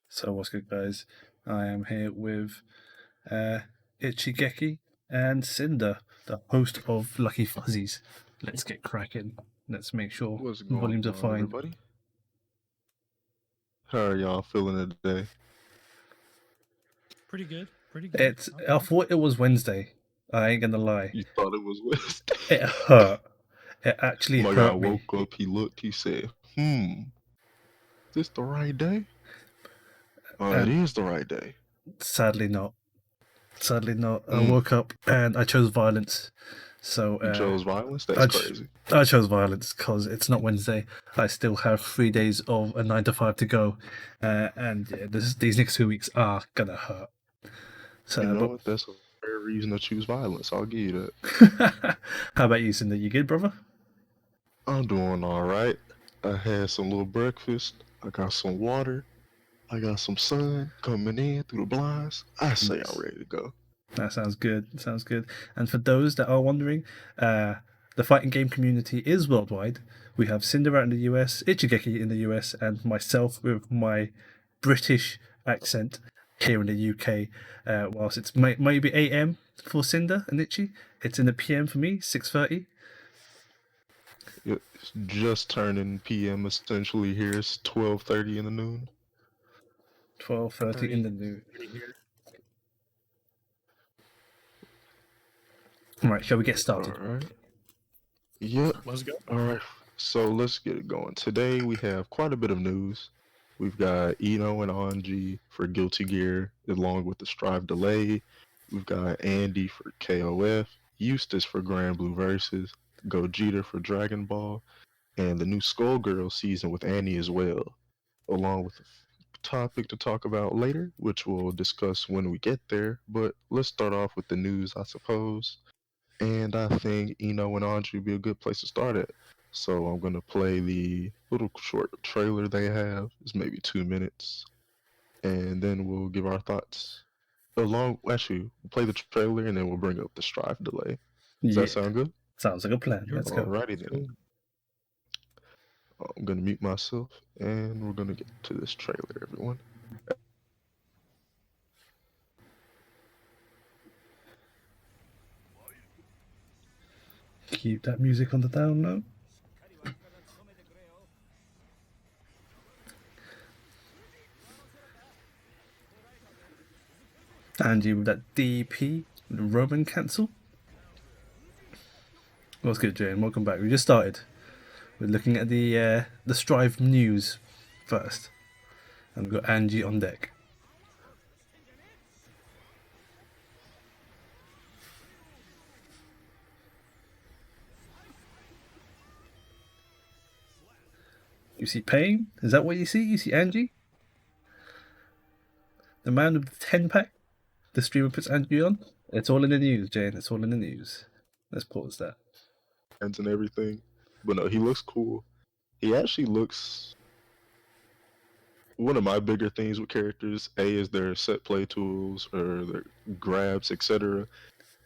So what's good, guys? I am here with Ichigeki and Synder, the host of Lucky Fuzzies. Let's get cracking. Let's make sure What's going volumes are on, fine. everybody? How are y'all feeling today? Pretty good. Okay. I thought it was Wednesday. I ain't gonna lie. You thought it was Wednesday? It hurt. It actually My hurt guy me. woke up, he looked, he said, this the right day? It is the right day. Sadly not. I woke up and I chose violence. So You chose violence? That's crazy. I chose violence because it's not Wednesday. I still have 3 days of a 9 to 5 to go, and yeah, these next 2 weeks are gonna hurt. So, you know what? That's a fair reason to choose violence. I'll give you that. How about you, Synder? You good, brother? I'm doing all right. I had some little breakfast. I got some water. I got some sun coming in through the blinds. I say I'm ready to go. That sounds good. And for those that are wondering, the fighting game community is worldwide. We have Synder out in the US, Ichigeki in the US, and myself with my British accent here in the UK. Whilst it's maybe AM for Synder and Ichi, it's in the PM for me, 6:30. It's just turning PM essentially here. It's 12:30 in the noon. 12:30 in the noon. Right, shall we get started? All right. Yep. Let's go. All right. So let's get it going. Today we have quite a bit of news. We've got Eno and Anji for Guilty Gear, along with the Strive Delay. We've got Andy for KOF, Eustace for Granblue Versus, Gogeta for Dragon Ball, and the new Skullgirls season with Annie as well, along with a topic to talk about later, which we'll discuss when we get there. But let's start off with the news, I suppose. And I think Eno and Anji would be a good place to start at. So I'm going to play the little short trailer they have. It's maybe 2 minutes. And then we'll give our thoughts. We'll play the trailer and then we'll bring up the Strive Delay. Does that sound good? Sounds like a plan. Let's go. Alrighty then. I'm going to mute myself and we're going to get to this trailer, everyone. Keep that music on the down low. And you with that DP, the Roman cancel. What's good, Jane? Welcome back. We just started. We're looking at the Strive news first, and we've got Angie on deck. You see Pain? Is that what you see? You see Angie? The man with the 10-pack? The streamer puts Angie on? It's all in the news, Jane. It's all in the news. Let's pause that. And everything. But no, he looks cool. He actually looks... One of my bigger things with characters, is their set play tools, or their grabs, etc.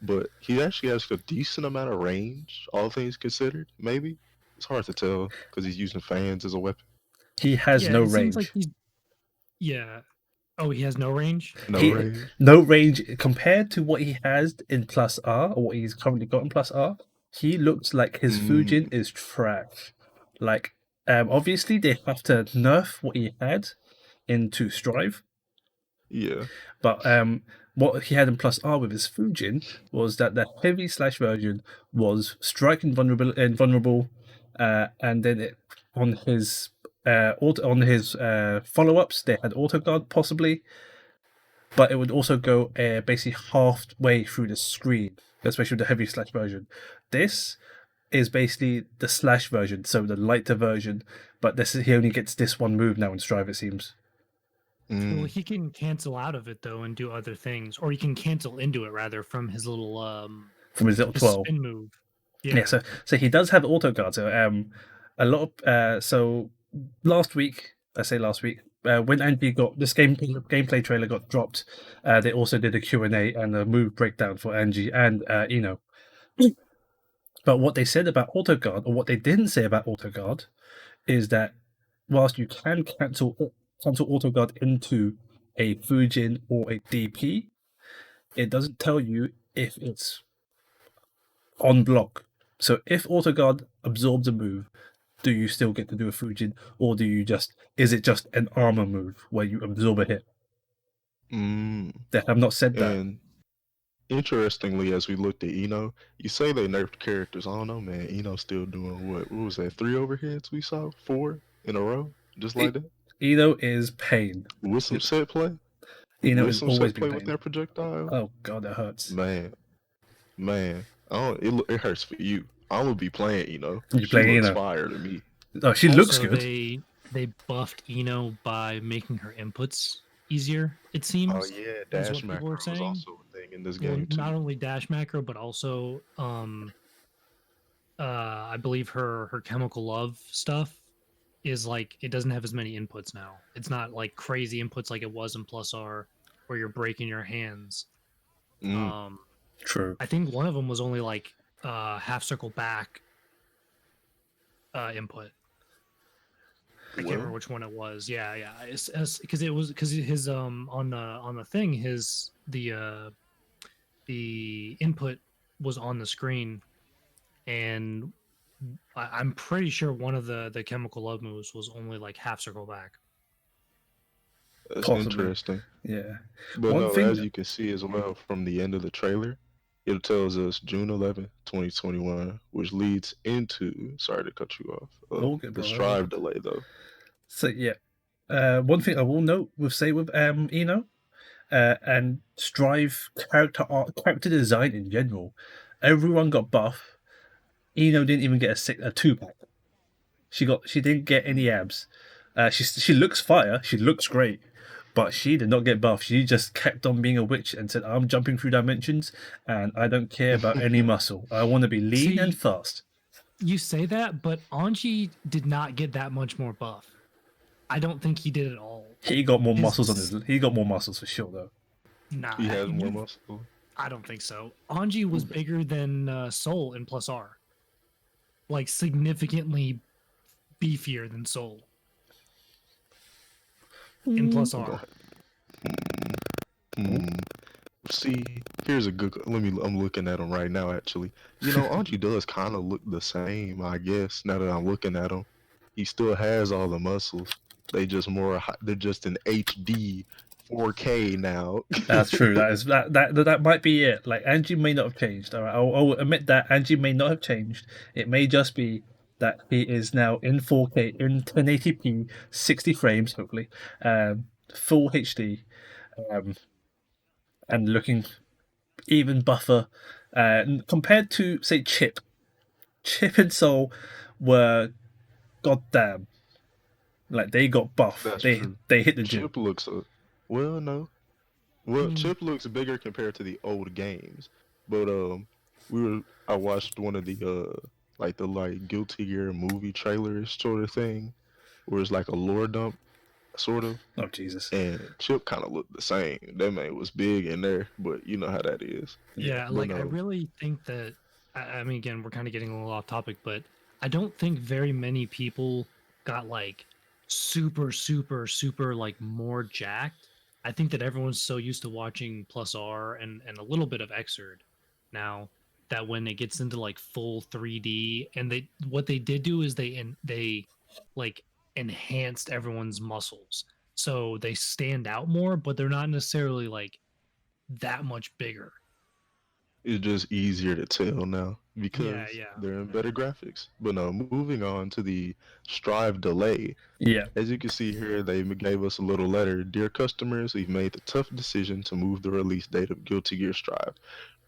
But he actually has a decent amount of range, all things considered, maybe. It's hard to tell because he's using fans as a weapon. He has no range. Yeah. Oh, he has no range? No range compared to what he has in Plus R, or what he's currently got in Plus R. He looks like his Fujin is trash. Like, obviously they have to nerf what he had into Strive. Yeah. But what he had in Plus R with his Fujin was that the heavy slash version was strike invulnerable, and then on his follow-ups they had auto guard possibly, but it would also go basically halfway through the screen, especially with the heavy slash version. This is basically the slash version, so the lighter version, but he only gets this one move now in Strive, it seems. Well, he can cancel out of it though and do other things, or he can cancel into it rather from his little 12 spin move. Yeah, so he does have auto guard. So a lot of so last week, when Andy got this gameplay trailer got dropped, they also did a Q&A and a move breakdown for Angie and Eno. But what they said about AutoGuard, or what they didn't say about AutoGuard, is that whilst you can cancel AutoGuard into a Fujin or a DP, it doesn't tell you if it's on block. So if AutoGuard absorbs a move, do you still get to do a Fujin, or is it just an armor move where you absorb a hit? They have not said that. And interestingly, as we looked at Eno, you say they nerfed characters. I don't know, man. Eno's still doing what? What was that? 3 overheads we saw? 4 in a row? Just like that? Eno is pain. With some set play? Eno With is some always set play been with pain. that projectile? Oh god, that hurts. Man. It hurts for you. I'm gonna be playing Eno. You play looks Eno. fire to me. Oh, she looks good. They buffed Eno by making her inputs easier, it seems. Oh yeah, dash macro was also a thing in this game too. Not only dash macro, but also I believe her chemical love stuff is like, it doesn't have as many inputs now. It's not like crazy inputs like it was in Plus R, where you're breaking your hands. True. I think one of them was only like half circle back input. I can't remember which one it was. Yeah. Because his on the thing, the input was on the screen, and I'm pretty sure one of the chemical love moves was only like half circle back. That's Possibly. Interesting. Yeah. But no, as you can see as well from the end of the trailer, it tells us June 11th, 2021, which leads into, sorry to cut you off, the Strive delay though. So yeah, one thing I will note with Eno, and Strive character design in general, everyone got buff. Eno didn't even get a 2-pack. She didn't get any abs. She looks fire. She looks great. But she did not get buff. She just kept on being a witch and said, I'm jumping through dimensions and I don't care about any muscle. I want to be lean and fast. You say that, but Anji did not get that much more buff. I don't think he did at all. He got more muscles he got more muscles for sure though. Nah. He has more muscle. I don't think so. Anji was bigger than Soul in Plus R. Like significantly beefier than Soul. In Plus R. See, here's a good. I'm looking at him right now. Actually, Anji does kind of look the same. I guess now that I'm looking at him, he still has all the muscles. They're just in HD 4K now. That's true. That might be it. Like Anji may not have changed. All right, I'll admit that Anji may not have changed. It may just be that he is now in 4K, in 1080p, 60 frames, hopefully, full HD, and looking even buffer compared to, say, Chip. Chip and Soul were goddamn, like they got buff. They hit the gym. Chip looks Chip looks bigger compared to the old games, but I watched one of the Guilty Gear movie trailers sort of thing, where it's like a lore dump, sort of. Oh Jesus! And Chip kind of looked the same. That man was big in there, but you know how that is. Yeah, I really think that. I mean, again, we're kind of getting a little off topic, but I don't think very many people got like super like more jacked. I think that everyone's so used to watching Plus R and a little bit of Xrd now, that when it gets into like full 3D, and what they did do is they like enhanced everyone's muscles, so they stand out more, but they're not necessarily like that much bigger. It's just easier to tell now because they're in better graphics. But no, moving on to the Strive delay. Yeah. As you can see here, they gave us a little letter. Dear customers, we've made the tough decision to move the release date of Guilty Gear Strive,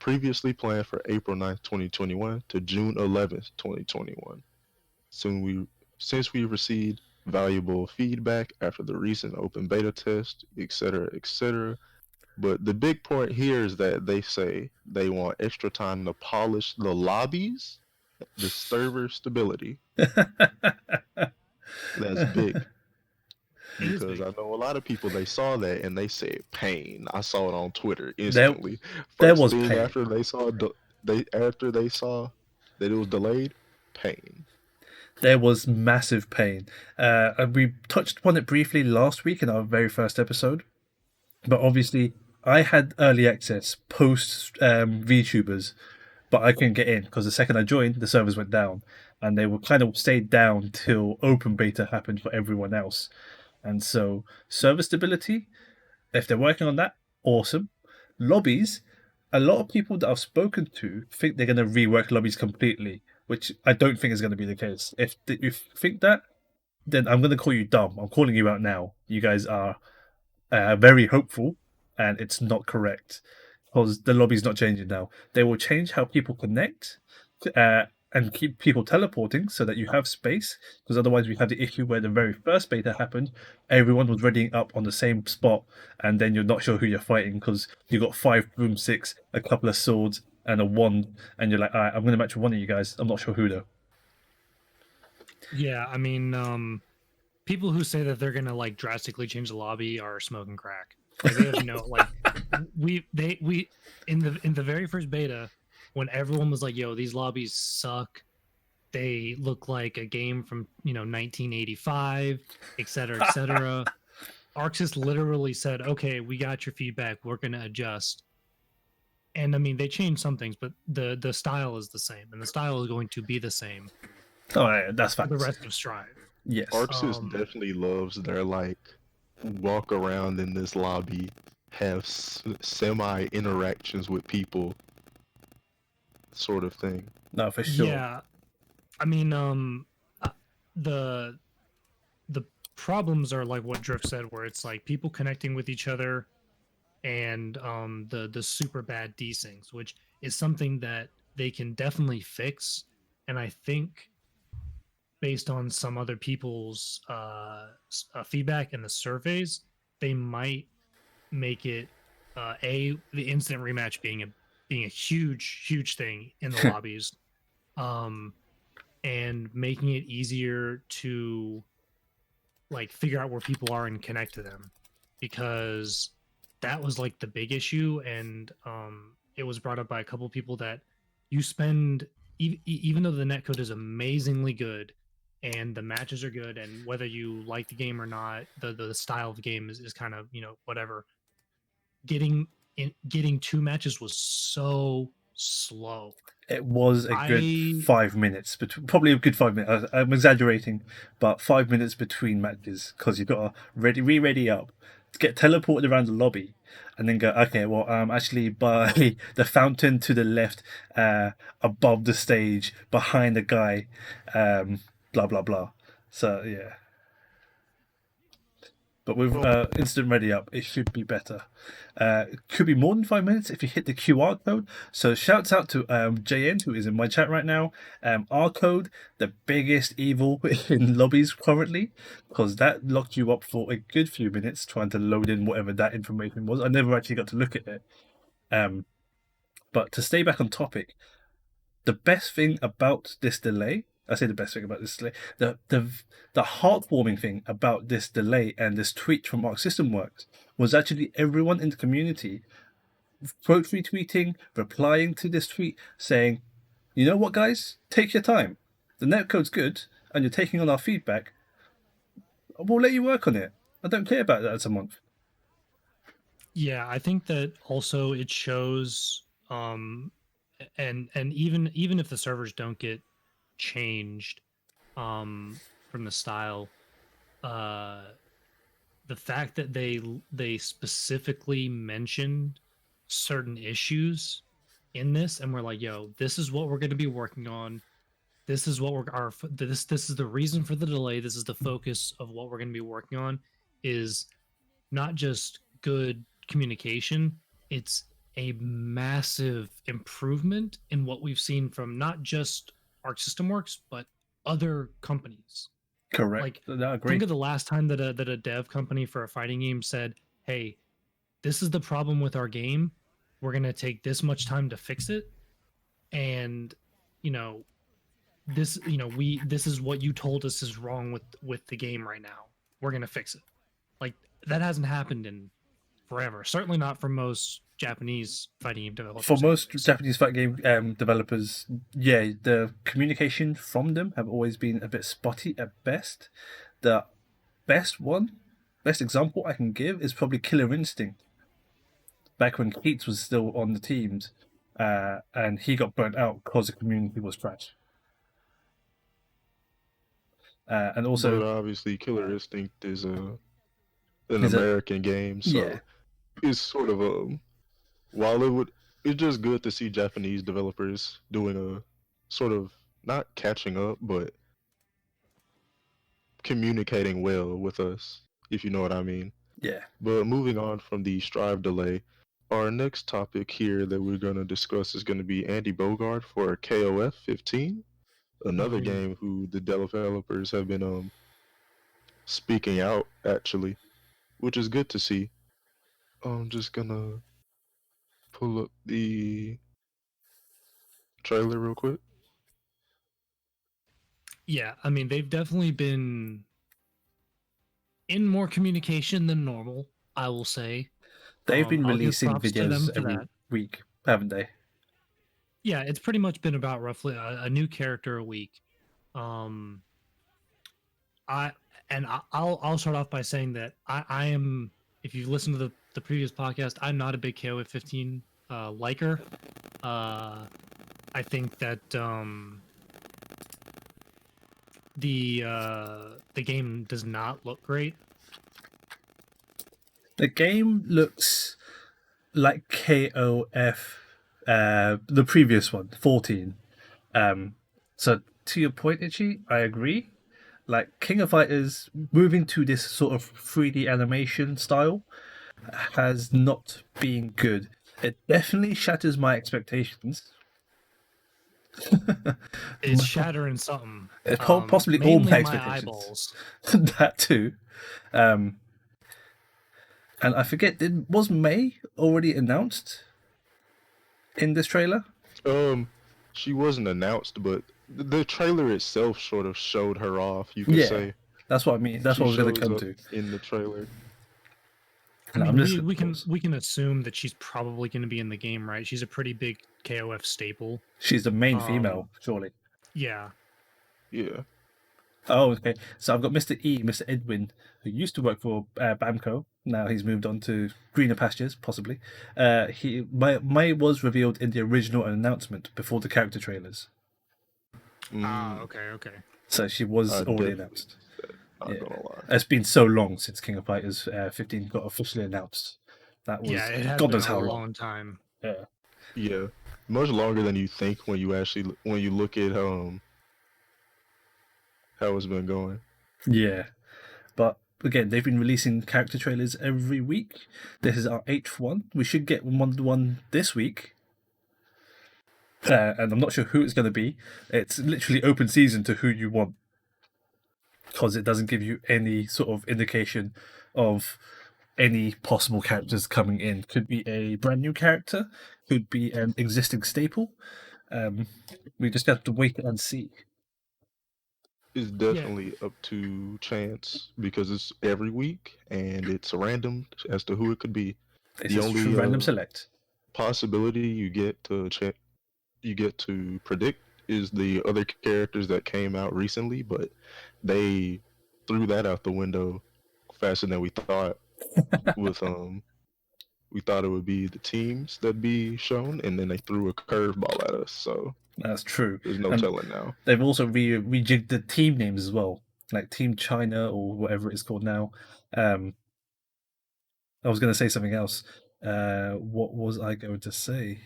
previously planned for April 9th, 2021 to June 11th, 2021. Since we received valuable feedback after the recent open beta test, etc., etc. But the big point here is that they say they want extra time to polish the lobbies, the server stability. That's big. Because I know a lot of people, they saw that and they said pain. I saw it on Twitter instantly. There was pain. After they saw after they saw that it was delayed, pain. There was massive pain. And we touched upon it briefly last week in our very first episode. But obviously, I had early access post VTubers, but I couldn't get in because the second I joined, the servers went down. And they were kind of stayed down till open beta happened for everyone else. And so, server stability, if they're working on that, awesome. Lobbies, a lot of people that I've spoken to think they're going to rework lobbies completely, which I don't think is going to be the case. If you think that, then I'm going to call you dumb. I'm calling you out now. You guys are very hopeful, and it's not correct because the lobby's not changing now. They will change how people connect and keep people teleporting so that you have space, because otherwise we have the issue where the very first beta happened, everyone was readying up on the same spot, and then you're not sure who you're fighting because you got 5 broomsticks, a couple of swords, and a wand, and you're like, all right, I'm going to match with one of you guys. I'm not sure who though. Yeah, I mean, people who say that they're gonna like drastically change the lobby are smoking crack. Like, they have no like we in the very first beta, when everyone was like, "Yo, these lobbies suck. They look like a game from 1985, etc., etc." Arxis literally said, "Okay, we got your feedback. We're gonna adjust." And I mean, they changed some things, but the style is the same, and the style is going to be the same. Oh, yeah, that's for fine. the rest of Strive. Yes. Arxis definitely loves their like walk around in this lobby, have semi interactions with people, sort of thing. No, for sure. Yeah, I mean, the problems are like what Drift said, where it's like people connecting with each other, and the super bad desyncs, which is something that they can definitely fix, and I think, based on some other people's feedback in the surveys, they might make it the instant rematch being a huge thing in the lobbies, and making it easier to like figure out where people are and connect to them, because that was like the big issue, and it was brought up by a couple of people that you spend even though the netcode is amazingly good and the matches are good, and whether you like the game or not, the style of the game is kind of whatever. Getting 2 matches was so slow. It was a good 5 minutes, probably a good 5 minutes. I'm exaggerating, but 5 minutes between matches, because you've got to ready up, get teleported around the lobby, and then go, okay, well, actually by the fountain to the left, above the stage, behind the guy, blah blah blah. So yeah. But with instant ready up, it should be better. It could be more than 5 minutes if you hit the QR code. So shouts out to JN, who is in my chat right now. Our code, the biggest evil in lobbies currently, because that locked you up for a good few minutes trying to load in whatever that information was. I never actually got to look at it. But to stay back on topic, the best thing about this delay, I say the best thing about this delay, the heartwarming thing about this delay and this tweet from Arc System Works was actually everyone in the community quote retweeting, replying to this tweet, saying, you know what, guys, take your time. The netcode's good, and you're taking on our feedback. We'll let you work on it. I don't care about that as a month. Yeah, I think that also it shows, and even if the servers don't get changed from the style, the fact that they specifically mentioned certain issues in this, and we're like, yo, this is what we're going to be working on, this is what this is the reason for the delay, this is the focus of what we're going to be working on, is not just good communication, it's a massive improvement in what we've seen from not just Arc System Works, but other companies. Correct. Like, think of the last time that a dev company for a fighting game said, hey, this is the problem with our game, we're going to take this much time to fix it, and this is what you told us is wrong with the game right now, we're going to fix it. Like, that hasn't happened in forever, certainly not for most Japanese fighting game developers. For most anyways. Japanese fighting game developers, yeah, the communication from them have always been a bit spotty at best. The best example I can give is probably Killer Instinct. Back when Keats was still on the teams, and he got burnt out because the community was trash. And also, but obviously, Killer Instinct is an Is it- American game, so yeah, it's sort of while it's just good to see Japanese developers doing a sort of not catching up, but communicating well with us, if you know what I mean. yeah. But moving on from the Strive delay, our next topic here that we're going to discuss is going to be Andy Bogard for KOF 15, another Mhm. game who the developers have been speaking out actually, which is good to see. I'm just gonna pull up the trailer real quick. Yeah, I mean, they've definitely been in more communication than normal, I will say. They've been I'll give releasing props to them videos for every that. week, haven't they? Yeah, it's pretty much been about roughly a new character a week. Um, I'll start off by saying that I am, if you've listened to the previous podcast, I'm not a big KOF 15 liker. I think that the game does not look great. The game looks like KOF, the previous one, 14. So to your point, Itchy, I agree. Like King of Fighters moving to this sort of 3D animation style has not been good. It definitely shatters my expectations. It's shattering something. It's possibly all mainly my my expectations. eyeballs. That too. And I forget, was May already announced in this trailer? She wasn't announced, but the trailer itself sort of showed her off. You could say That's what I mean. That's she what I was going to shows come up to. in the trailer. I And mean, we can assume that she's probably going to be in the game, right? She's a pretty big KOF staple. She's the main female, surely. Yeah. Yeah. Oh, okay. So I've got Mr. Mr. Edwin, who used to work for Bamco. Now he's moved on to greener pastures, possibly. May was revealed in the original announcement before the character trailers. Okay. So she was already definitely announced. Not gonna lie. It's been so long since King of Fighters 15 got officially announced. That was it has God been knows how a long. long time. Yeah. Yeah, much longer than you think when you look at how it's been going. Yeah. But again, they've been releasing character trailers every week. This is our 8th one. We should get one this week. And I'm not sure who it's going to be. It's literally open season to who you want, because it doesn't give you any sort of indication of any possible characters coming in. Could be a brand new character, could be an existing staple. We just have to wait and see. It's definitely up to chance because it's every week and it's random as to who it could be. This is true random select. Possibility you get to predict is the other characters that came out recently, but they threw that out the window faster than we thought. With we thought it would be the teams that'd be shown, and then they threw a curveball at us. So that's true. There's no telling now. They've also rejigged the team names as well, like Team China or whatever it's called now. I was going to say something else. What was I going to say?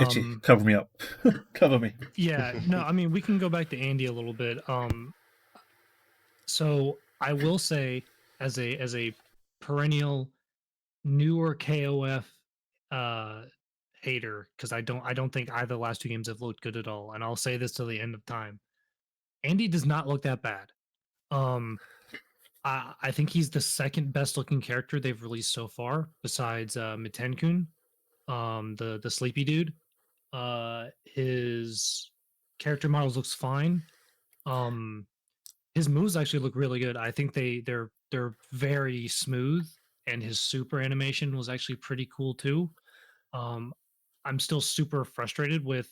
Itchy, cover me up. Cover me. Yeah, no, I mean, we can go back to Andy a little bit. So I will say, as a perennial newer KOF hater, because I don't think either of the last two games have looked good at all, and I'll say this till the end of time. Andy does not look that bad. I think he's the second best looking character they've released so far, besides Mitenkun, the sleepy dude. His character models looks fine. His moves actually look really good. I think they're very smooth. and his super animation was actually pretty cool too. I'm still super frustrated with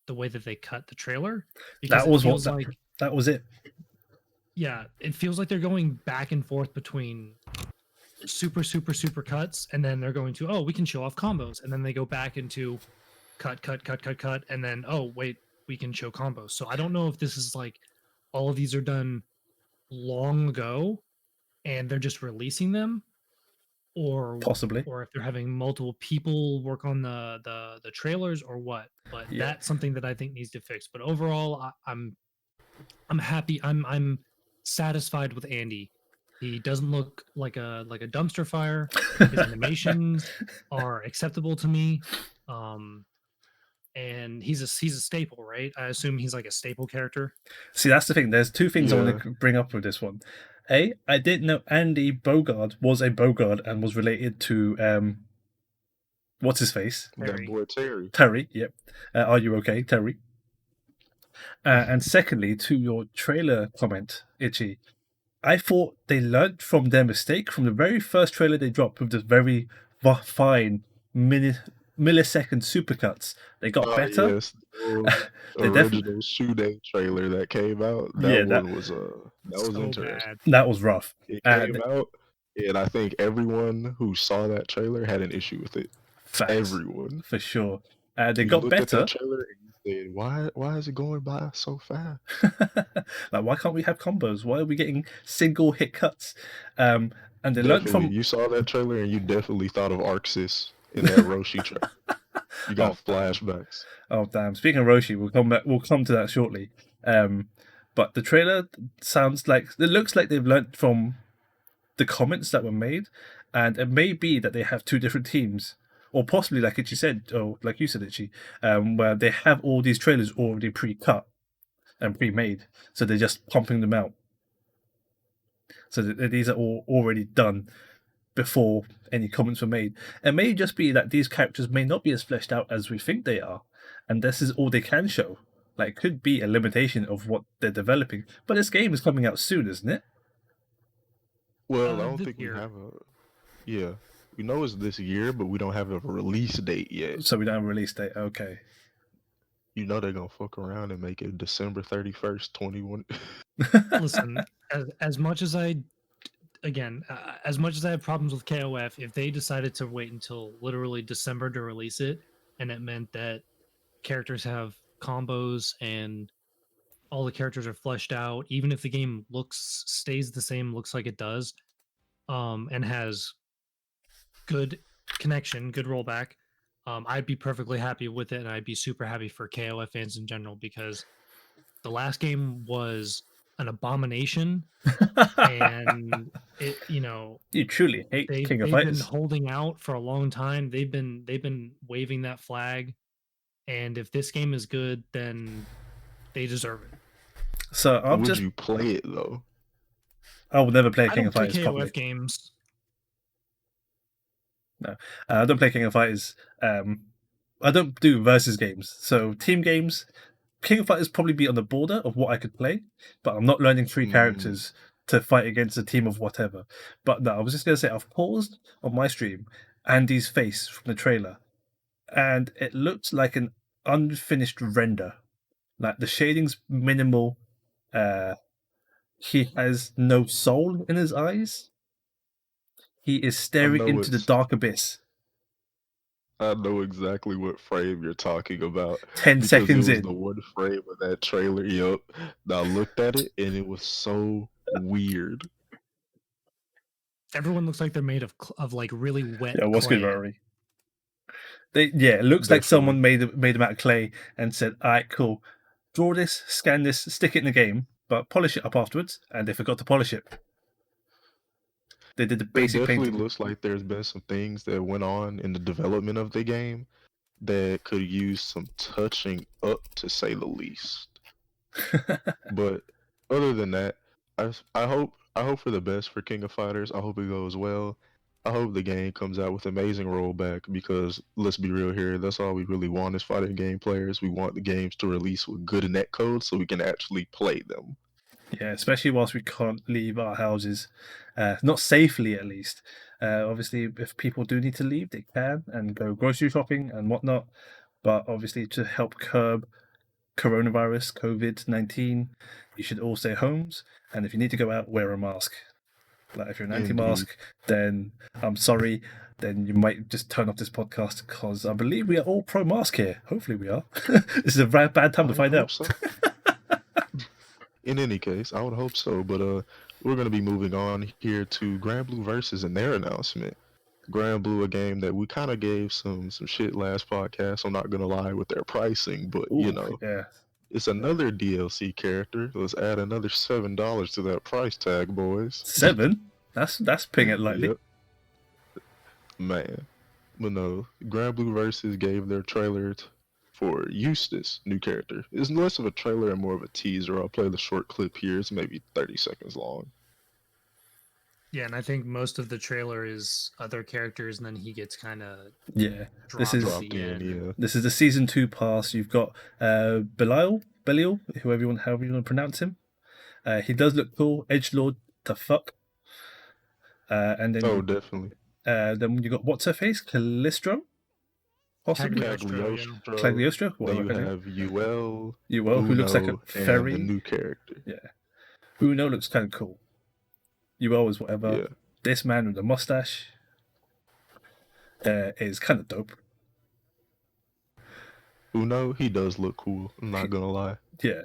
the way that they cut the trailer because That it was what feels like, that was it. yeah, it feels like they're going back and forth between super cuts, and then they're going to, oh, we can show off combos, and then they go back into cut, and then, oh wait, we can show combos. So I don't know if this is like all of these are done long ago and they're just releasing them, Possibly. or if they're having multiple people work on the trailers or what. But Yeah. that's something that I think needs to fix. But overall, I'm happy. I'm satisfied with Andy. He doesn't look like a dumpster fire. His animations are acceptable to me. And he's a staple, right? I assume he's like a staple character. See, that's the thing. There's two things I want to bring up with this one. A, I didn't know Andy Bogard was a Bogard and was related to what's his face? That boy Terry. Terry, yep. Are you okay, Terry? And secondly, to your trailer comment, Itchy, I thought they learned from their mistake from the very first trailer they dropped with this very fine millisecond supercuts. They got better. Yes, the original Shootout trailer that came out. That was so interesting. Bad. That was rough. It came out, and I think everyone who saw that trailer had an issue with it. Facts, everyone, for sure. They got better. At that trailer and you said, "Why is it going by so fast? Like, why can't we have combos? Why are we getting single hit cuts?" And they learned from. You saw that trailer and you definitely thought of Arceus in that Roshi trailer. You got flashbacks. Oh damn! Speaking of Roshi, we'll come to that shortly. But the trailer looks like they've learnt from the comments that were made, and it may be that they have two different teams, or possibly like Itchy said, or like you said, Itchy, where they have all these trailers already pre-cut and pre-made, so they're just pumping them out. So these are all already done before any comments were made. It may just be that these characters may not be as fleshed out as we think they are, and this is all they can show. Like, it could be a limitation of what they're developing, but this game is coming out soon, isn't it? Well, I don't think we have a... Yeah, we know it's this year, but we don't have a release date yet. So we don't have a release date, okay. You know they're gonna fuck around and make it December 31st, 21. Listen, as much as I have problems with KOF, if they decided to wait until literally December to release it, and it meant that characters have combos and all the characters are fleshed out, even if the game stays the same, looks like it does, and has good connection, good rollback, I'd be perfectly happy with it, and I'd be super happy for KOF fans in general, because the last game was an abomination, and it, you truly hate King of Fighters. They've been holding out for a long time. They've been waving that flag, and if this game is good, then they deserve it. So would you play it though? I will never play King of Fighters. KOF games. No, I don't play King of Fighters. I don't do versus games. So team games, King of Fighters probably be on the border of what I could play, but I'm not learning 3 characters to fight against a team of whatever. But no, I was just going to say, I've paused on my stream Andy's face from the trailer, and it looks like an unfinished render. Like, the shading's minimal. He has no soul in his eyes. He is staring into the dark abyss. I know exactly what frame you're talking about. 10 seconds in. The one frame of that trailer. Yep. I looked at it and it was so weird. Everyone looks like they're made of like really wet. Yeah, what's good, Rory? It looks like someone made them out of clay and said, "All right, cool. Draw this, scan this, stick it in the game, but polish it up afterwards." And they forgot to polish it. They did the basic painting. It definitely looks like there's been some things that went on in the development of the game that could use some touching up, to say the least. But other than that, I hope for the best for King of Fighters. I hope it goes well. I hope the game comes out with amazing rollback, because let's be real here, that's all we really want as fighting game players. We want the games to release with good netcode so we can actually play them. Yeah, especially whilst we can't leave our houses, not safely at least. Obviously, if people do need to leave, they can and go grocery shopping and whatnot. But obviously, to help curb coronavirus, COVID-19, you should all stay homes. And if you need to go out, wear a mask. Like if you're an Indeed. anti-mask, then I'm sorry. Then you might just turn off this podcast because I believe we are all pro-mask here. Hopefully, we are. This is a very bad time to find out. So. In any case, I would hope so. But we're going to be moving on here to Granblue Versus and their announcement. Granblue, a game that we kind of gave some shit last podcast. I'm not going to lie with their pricing, but Ooh, yeah. It's another DLC character. Let's add another $7 to that price tag, boys. 7? That's ping it lightly. Yep. Man. But no, Granblue Versus gave their trailer for Eustace, new character. It's less of a trailer and more of a teaser. I'll play the short clip here. It's maybe 30 seconds long. Yeah, and I think most of the trailer is other characters, and then he gets kind of This is dropped in. Yeah. This is the season 2 pass. You've got Belial, however you want to pronounce him. He does look cool. Edgelord to fuck. And then Definitely. Then you got what's her face, Calistro, possibly Cagliostro. Then you have Uel, who looks like a fairy. And the new character. Yeah, Uno looks kind of cool. Uel is whatever. Yeah. This man with the mustache is kind of dope. Uno, he does look cool. I'm not gonna lie. Yeah,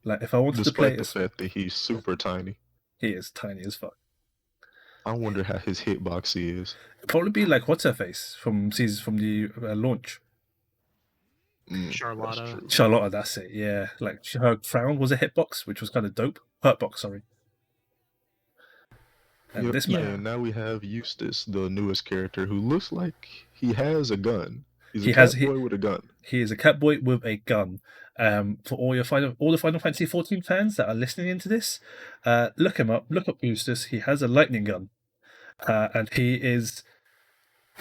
like if I wanted to play, despite the fact that he's super tiny. He is tiny as fuck. I wonder how his hitbox is. It'd probably be like what's her face from the launch. Charlotta, that's it. Yeah, like her frown was a hitbox, which was kind of dope. Hurtbox, sorry. And this man. And now we have Eustace, the newest character, who looks like he has a gun. He's a boy with a gun. He is a cat boy with a gun. For all the Final Fantasy 14 fans that are listening into this, look him up. Look up Eustace. He has a lightning gun, and he is,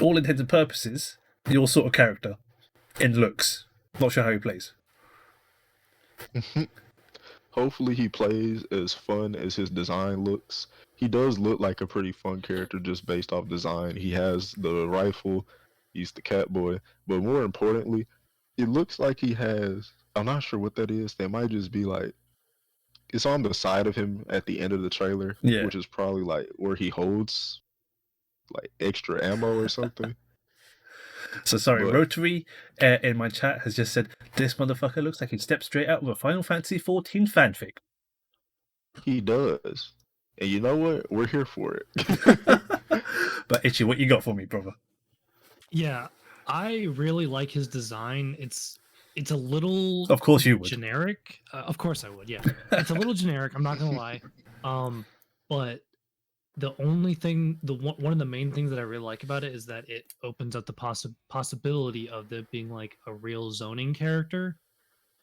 all intents and purposes, your sort of character in looks. Not sure how he plays. Hopefully he plays as fun as his design looks. He does look like a pretty fun character just based off design. He has the rifle. He's the cat boy. But more importantly, it looks like he has, I'm not sure what that is. That might just be like, it's on the side of him at the end of the trailer, which is probably like where he holds like extra ammo or something. So sorry, Rotary in my chat has just said, this motherfucker looks like he stepped straight out of a Final Fantasy 14 fanfic. He does. And you know what? We're here for it. But Itchy, what you got for me, brother? Yeah, I really like his design. It's a little of course you would. Generic. Of course I would, yeah. It's a little generic, I'm not going to lie. But the only thing, one of the main things that I really like about it is that it opens up the possibility of there being like a real zoning character.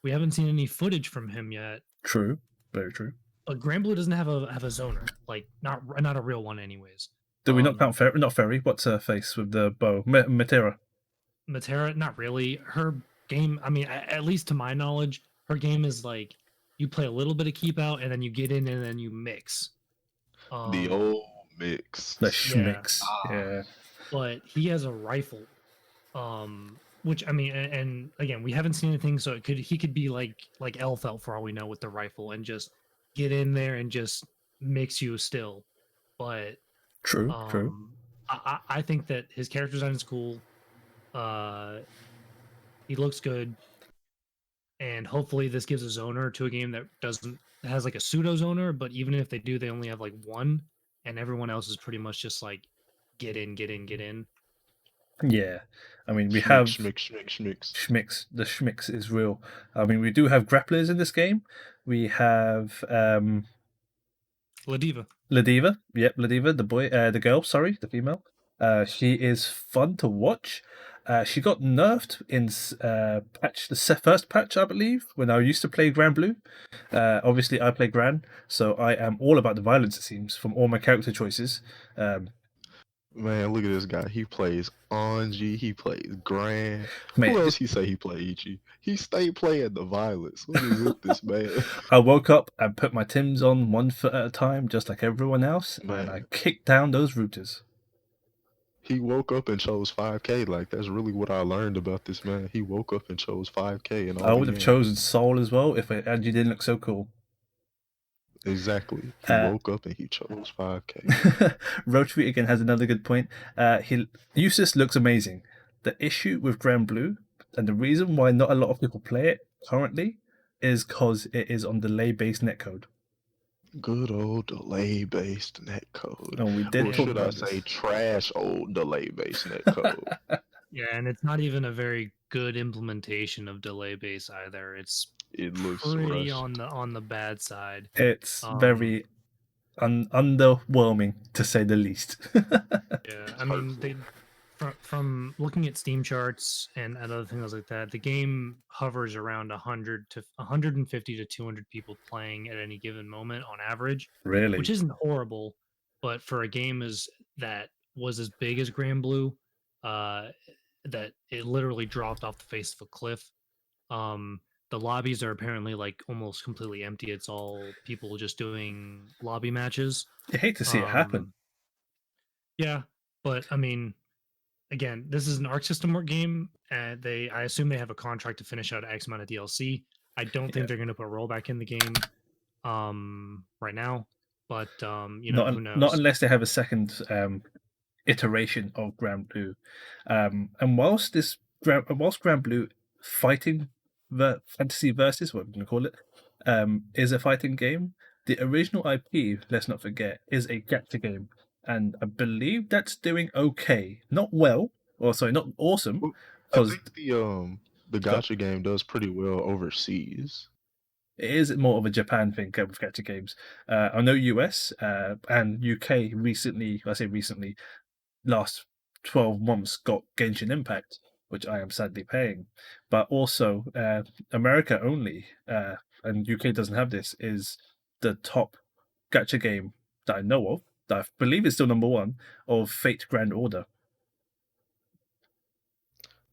We haven't seen any footage from him yet. True, very true. But Granblue doesn't have a zoner, like not a real one, anyways. Do we not count Ferry? Not Ferry. What's her face with the bow? Matera. Matera, not really. Her game, I mean, at least to my knowledge, her game is like you play a little bit of keep out and then you get in and then you mix. The old mix. The schmix. Yeah. But he has a rifle, which I mean, and again, we haven't seen anything, so he could be like Elfelt for all we know with the rifle and just get in there and just mix you still. But true. I think that his character design is cool. He looks good, and hopefully this gives a zoner to a game that has like a pseudo zoner. But even if they do, they only have like one, and everyone else is pretty much just like get in. Yeah, I mean we have schmix. The schmix is real. I mean we do have grapplers in this game. We have Ladiva. Yep, Ladiva, the girl, sorry, the female. She is fun to watch. She got nerfed in the first patch, I believe, when I used to play Granblue. Obviously, I play Gran, so I am all about the violence, it seems, from all my character choices. Man, look at this guy. He plays Anji. He plays Grand. Mate, Who else he say he play Ichi? He stay playing the violence. What is with this man? I woke up and put my Tims on 1 foot at a time, just like everyone else, and I Man, kicked down those routers. he woke up and chose 5K. Like, that's really what I learned about this man. He woke up and chose 5K and all I would have chosen Soul as well if Angie didn't look so cool. Exactly. He woke up and he chose 5K. Rotary again has another good point. Eustace looks amazing. The issue with Granblue, and the reason why not a lot of people play it currently, is because it is on delay-based netcode. Good old delay-based netcode. And we did or talk should I about say this. trash old delay-based netcode? Yeah, and it's not even a very good implementation of delay base either. It looks pretty rushed. on the bad side. It's very underwhelming, to say the least. Yeah, I mean, from looking at Steam charts and other things like that, the game hovers around 150 to 200 people playing at any given moment on average. Really? Which isn't horrible, but for a game that was as big as Granblue, that it literally dropped off the face of a cliff. The lobbies are apparently like almost completely empty. It's all people just doing lobby matches. You hate to see it happen. Yeah, but I mean, again, this is an Arc System Work game, and I assume they have a contract to finish out X amount of DLC. I don't think they're going to put Rollback in the game right now, but who knows? Not unless they have a second iteration of Granblue. And whilst Granblue fighting Fantasy Versus, what we're going to call it, is a fighting game, the original IP, let's not forget, is a Gacha game. And I believe that's doing okay. Not well, or sorry, not awesome. Well, I think the Gacha game does pretty well overseas. It is more of a Japan thing with Gacha games. I know US and UK recently, last 12 months got Genshin Impact, which I am sadly paying. But also, America only, and UK doesn't have this, is the top Gacha game that I know of, that I believe is still number one, of Fate Grand Order.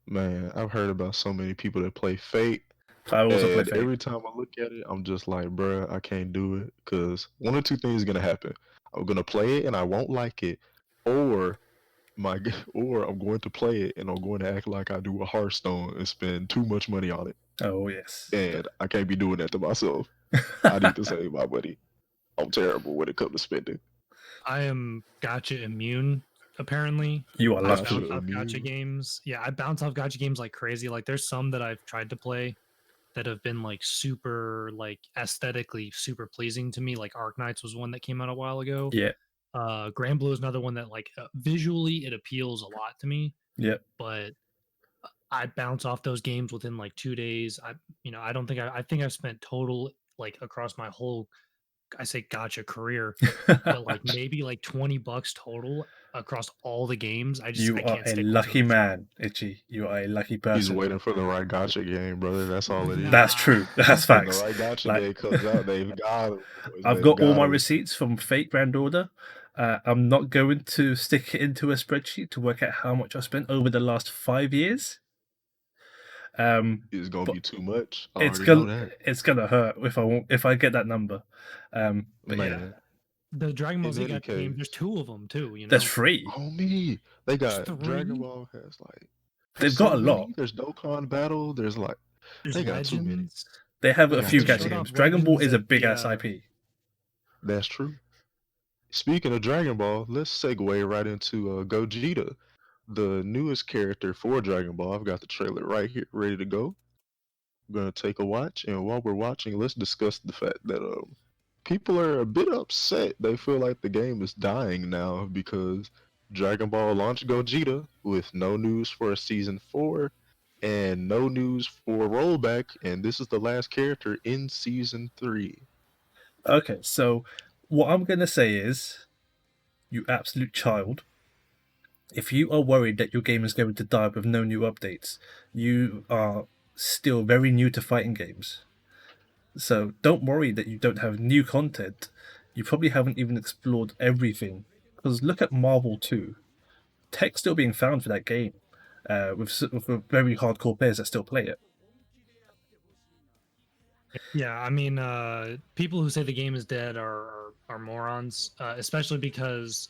Man, I've heard about so many people that play Fate. I also play Fate. Every time I look at it, I'm just like, bruh, I can't do it. Because one or two things are going to happen. I'm going to play it and I won't like it. Or I'm going to play it and I'm going to act like I do a Hearthstone and spend too much money on it. Oh, yes. And I can't be doing that to myself. I need to save my money. I'm terrible when it comes to spending. I am Gacha immune, apparently. You are lucky. I bounce off Gacha games. Yeah, I bounce off Gacha games like crazy. Like, there's some that I've tried to play that have been like super, like aesthetically super pleasing to me. Like Arknights was one that came out a while ago. Yeah. Granblue is another one that like visually it appeals a lot to me. Yeah. But I bounce off those games within like 2 days. I think I've spent total, like, across my whole, I say Gacha career, but like maybe like $20 total across all the games. I can't stick a lucky man, Ichi. You are a lucky person. He's waiting for the right Gacha game, brother. That's all it is. That's true. That's facts. When the right Gacha game comes out, they've got it. I've got all my receipts from Fate Grand Order. I'm not going to stick it into a spreadsheet to work out how much I spent over the last 5 years. It's gonna be too much. It's gonna hurt if I get that number. But man. Yeah. The Dragon Ball Z game, there's 2 of them too. You know, there's 3. Homie, they got Dragon Ball has like. They've got a lot. There's Dokkan Battle. There's they got Legends. too many. They have a few Gacha games. Dragon Ball is a big ass IP. That's true. Speaking of Dragon Ball, let's segue right into Gogeta, the newest character for Dragon Ball. I've got the trailer right here, ready to go. I'm gonna take a watch, and while we're watching, let's discuss the fact that people are a bit upset. They feel like the game is dying now because Dragon Ball launched Gogeta with no news for a season 4 and no news for Rollback, and this is the last character in season 3. Okay, so what I'm gonna say is, you absolute child, if you are worried that your game is going to die with no new updates, you are still very new to fighting games. So don't worry that you don't have new content. You probably haven't even explored everything. Because look at Marvel 2. tech still being found for that game, with very hardcore players that still play it. Yeah, I mean, people who say the game is dead are morons, especially because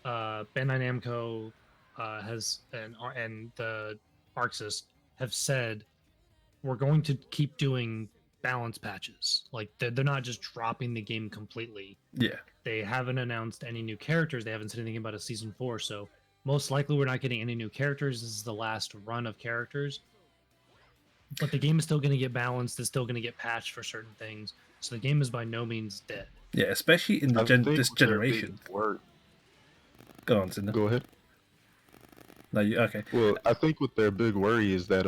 Bandai Namco has and the Arxis have said we're going to keep doing balance patches. Like they're not just dropping the game completely. Yeah. They haven't announced any new characters. They haven't said anything about a season 4, so most likely we're not getting any new characters. This is the last run of characters. But the game is still going to get balanced. It's still going to get patched for certain things. So the game is by no means dead. Yeah, especially in this generation. Go on, Synder. Go ahead. No, okay. Well, I think what their big worry is that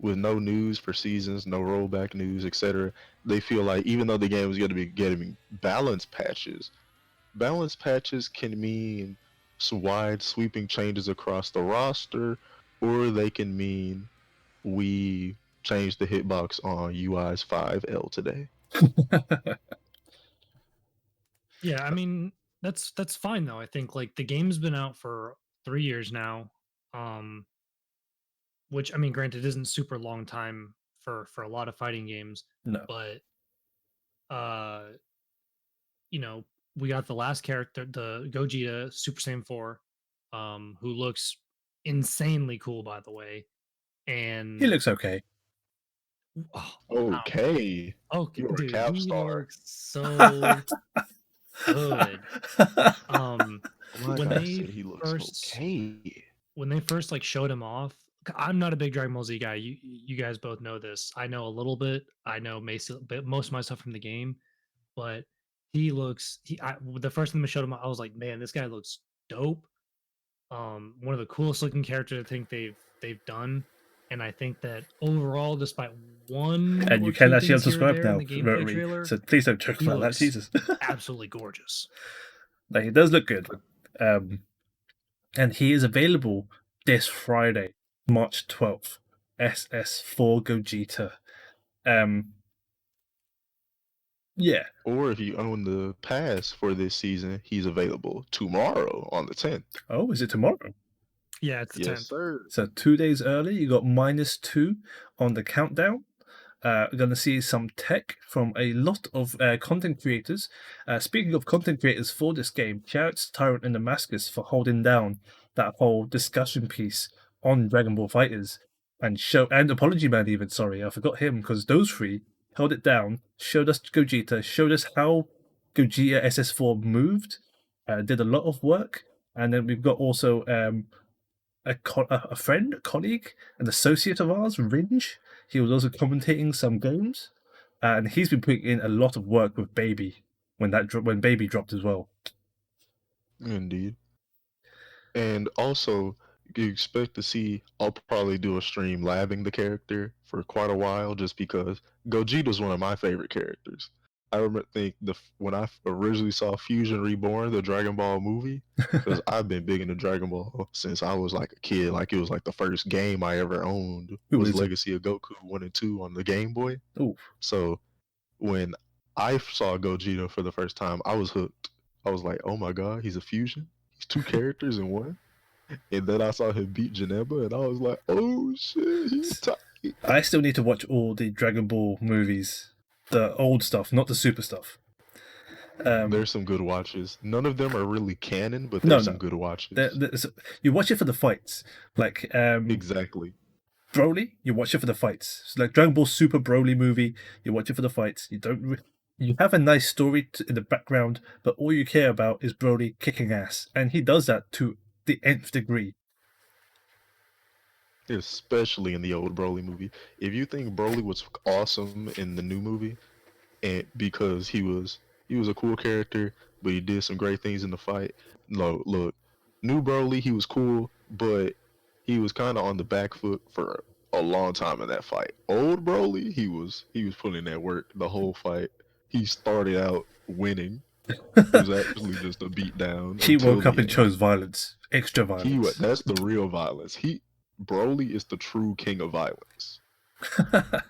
with no news for seasons, no rollback news, etc., they feel like even though the game is going to be getting balance patches can mean some wide sweeping changes across the roster, or they can mean we changed the hitbox on UI's 5L today. Yeah, I mean that's fine though. I think like the game's been out for 3 years now, which I mean, granted, isn't super long time for a lot of fighting games. No, but you know, we got the last character, the Gogeta Super Saiyan 4, who looks insanely cool, by the way. And he looks okay. Okay. Okay, You're dude, a cap he star. looks so good. When he looks okay. When they first like showed him off, I'm not a big Dragon Ball Z guy. You guys both know this. I know a little bit. I know most of my stuff from the game, but he looks. The first time they showed him, I was like, man, this guy looks dope. One of the coolest looking characters I think they've done, and I think that overall, despite one and you can actually unsubscribe now, trailer, so please don't joke about that, Jesus. Absolutely gorgeous. Like, he does look good, and he is available this Friday, March 12th. SS4 Gogeta. Yeah. Or if you own the pass for this season, he's available tomorrow on the 10th. Oh, is it tomorrow? Yeah, it's the 10th. Yes, sir. So 2 days early, you got -2 on the countdown. We're going to see some tech from a lot of content creators. Speaking of content creators for this game, shout out to Tyrant and Damascus for holding down that whole discussion piece on Dragon Ball FighterZ, and Apology Man even, sorry, I forgot him, because those three held it down, showed us Gogeta, showed us how Gogeta SS4 moved, did a lot of work, and then we've got also a friend, a colleague, an associate of ours, Ringe. He was also commentating some games, and he's been putting in a lot of work with Baby when Baby dropped as well. Indeed. And also, you expect to see, I'll probably do a stream labbing the character for quite a while, just because Gogeta's one of my favorite characters. I think when I originally saw Fusion Reborn, the Dragon Ball movie, because I've been big into Dragon Ball since I was like a kid. Like, it was like the first game I ever owned was Legacy of Goku 1 and 2 on the Game Boy. Ooh. So when I saw Gogeta for the first time, I was hooked. I was like, oh my god, he's a fusion? He's 2 characters in one? And then I saw him beat Janemba, and I was like, oh shit, he's tight. I still need to watch all the Dragon Ball movies. The old stuff, not the super stuff. There's some good watches. None of them are really canon, but there's some good watches. You watch it for the fights. Like exactly. Broly, you watch it for the fights. It's like Dragon Ball Super Broly movie, you watch it for the fights. You have a nice story in the background, but all you care about is Broly kicking ass, and he does that to the nth degree. Especially in the old Broly movie. If you think Broly was awesome in the new movie, and because he was a cool character, but he did some great things in the fight. No, look, new Broly, he was cool, but he was kind of on the back foot for a long time in that fight. Old Broly, he was putting in that work the whole fight. He started out winning. It was actually just a beatdown. He woke up and chose violence, extra violence. That's the real violence. Broly is the true king of violence. But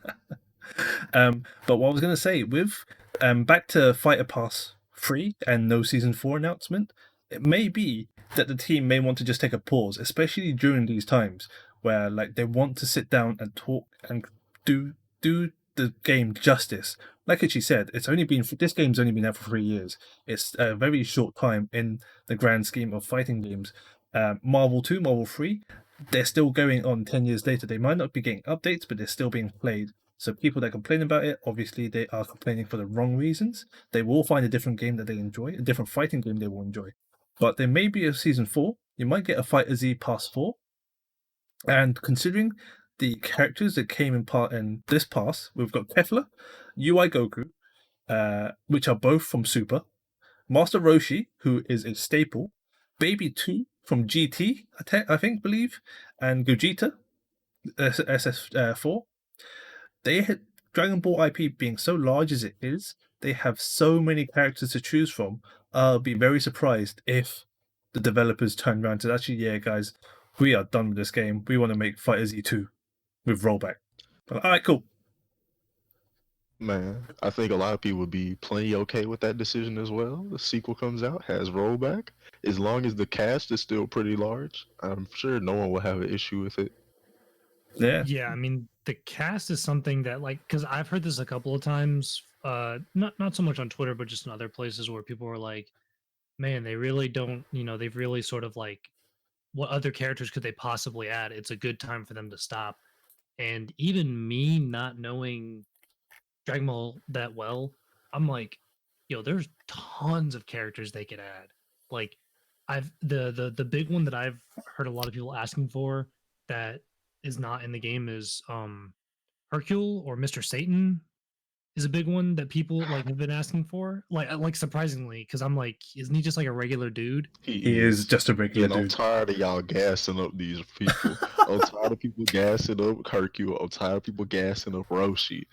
what I was going to say, with back to Fighter Pass 3 and no Season 4 announcement, it may be that the team may want to just take a pause, especially during these times where like they want to sit down and talk and do the game justice. Like she said, this game's only been out for 3 years. It's a very short time in the grand scheme of fighting games. Marvel 2, Marvel 3, they're still going on 10 years later. They might not be getting updates, but they're still being played. So people that complain about it, obviously they are complaining for the wrong reasons. They will find a different game that they enjoy, a different fighting game they will enjoy. But there may be a season 4. You might get a FighterZ Pass 4. And considering the characters that came in this pass, we've got Kefla, UI Goku, which are both from Super, Master Roshi, who is a staple, Baby 2 from GT, believe, and Gogeta, SS4. They had Dragon Ball IP being so large as it is, they have so many characters to choose from. I'll be very surprised if the developers turn around to actually, yeah, guys, we are done with this game. We want to make FighterZ 2 with Rollback. All right, cool. Man, I think a lot of people would be plenty okay with that decision as well. The sequel comes out, has Rollback. As long as the cast is still pretty large, I'm sure no one will have an issue with it. Yeah. Yeah, I mean, the cast is something that, like, because I've heard this a couple of times, not so much on Twitter, but just in other places where people were like, man, they really don't, they've really sort of like, what other characters could they possibly add? It's a good time for them to stop. And even me not knowing Dragon Ball that well, I'm like, there's tons of characters they could add. Like, the big one that I've heard a lot of people asking for that is not in the game is Hercule or Mr. Satan is a big one that people like have been asking for. Like surprisingly, because I'm like, isn't he just like a regular dude? He is just a regular And I'm dude. tired of y'all gassing up these people. I'm tired of people gassing up Hercule. I'm tired of people gassing up Roshi.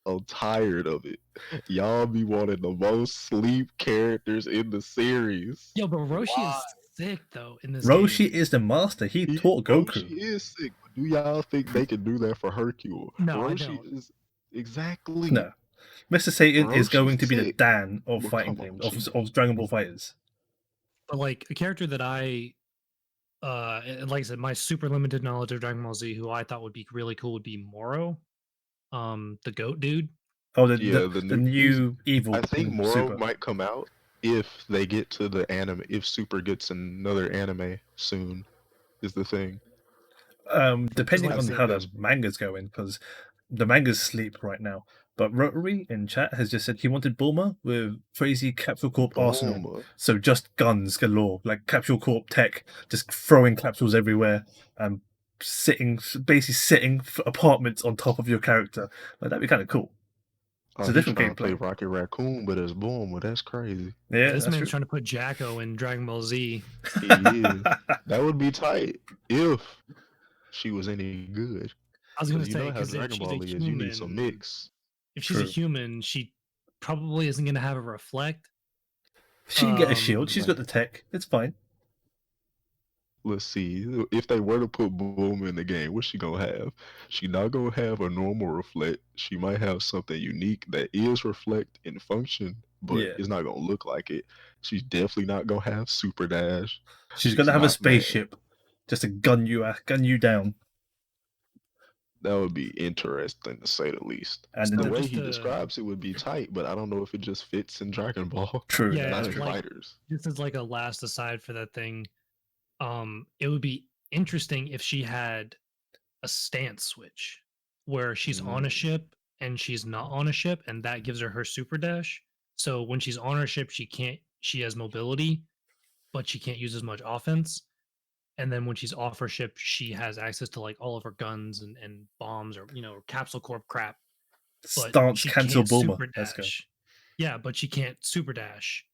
I'm tired of it. Y'all be wanting the most sleep characters in the series. Yo, but Roshi Why? is sick though in this Roshi game. is the master. He taught Goku. Roshi is sick. But do y'all think they can do that for Hercule? No, I Roshi don't. is exactly. No. Mr. Satan is Roshi's going to be the sick. Dan of Well, fighting come on, games, G. of Dragon Ball Fighters. But like a character that like I said, my super limited knowledge of Dragon Ball Z, who I thought would be really cool, would be Moro, the goat dude. Oh, Yeah, the new evil. I think in Moro Super. might come out if they get to the anime. If Super gets another anime soon, is the thing. Depending like on I said, how the manga's going, because the manga's asleep right now. But Rotary in chat has just said he wanted Bulma with crazy Capsule Corp arsenal. Bulma. So just guns galore, like Capsule Corp tech, just throwing capsules everywhere and basically sitting apartments on top of your character. Like, that'd be kind of cool. Oh, It's a he different trying to play gameplay. Rocket Raccoon, but as Bulma. That's crazy. Yeah, this that's man's true. trying to put Jacko in Dragon Ball Z. He is. That would be tight if she was any good. I was gonna 'Cause you say know how because if Dragon she's Ball a is. You need some human, mix. if she's a True. human, she probably isn't gonna have a reflect. She can get a shield. She's like- got the tech. It's fine. Let's see. If they were to put Bulma in the game, what's she gonna have? She not gonna have a normal reflect. She might have something unique that is reflect in function, but Yeah. it's not gonna look like it. She's definitely not gonna have super dash. She's gonna have a not mad. spaceship, just to gun you down. That would be interesting to say the least. And the then way just he a- describes it would be tight, but I don't know if it just fits in Dragon Ball. True. Yeah, Not that's in true. like- fighters. This is like a last aside for that thing. It would be interesting if she had a stance switch where she's on a ship and she's not on a ship, and that gives her super dash. So when she's on her ship, she has mobility, but she can't use as much offense. And then when she's off her ship, she has access to like all of her guns and bombs or capsule corp crap. But Stance she cancel can't Bulma. super Let's go. dash. Yeah, but she can't super dash.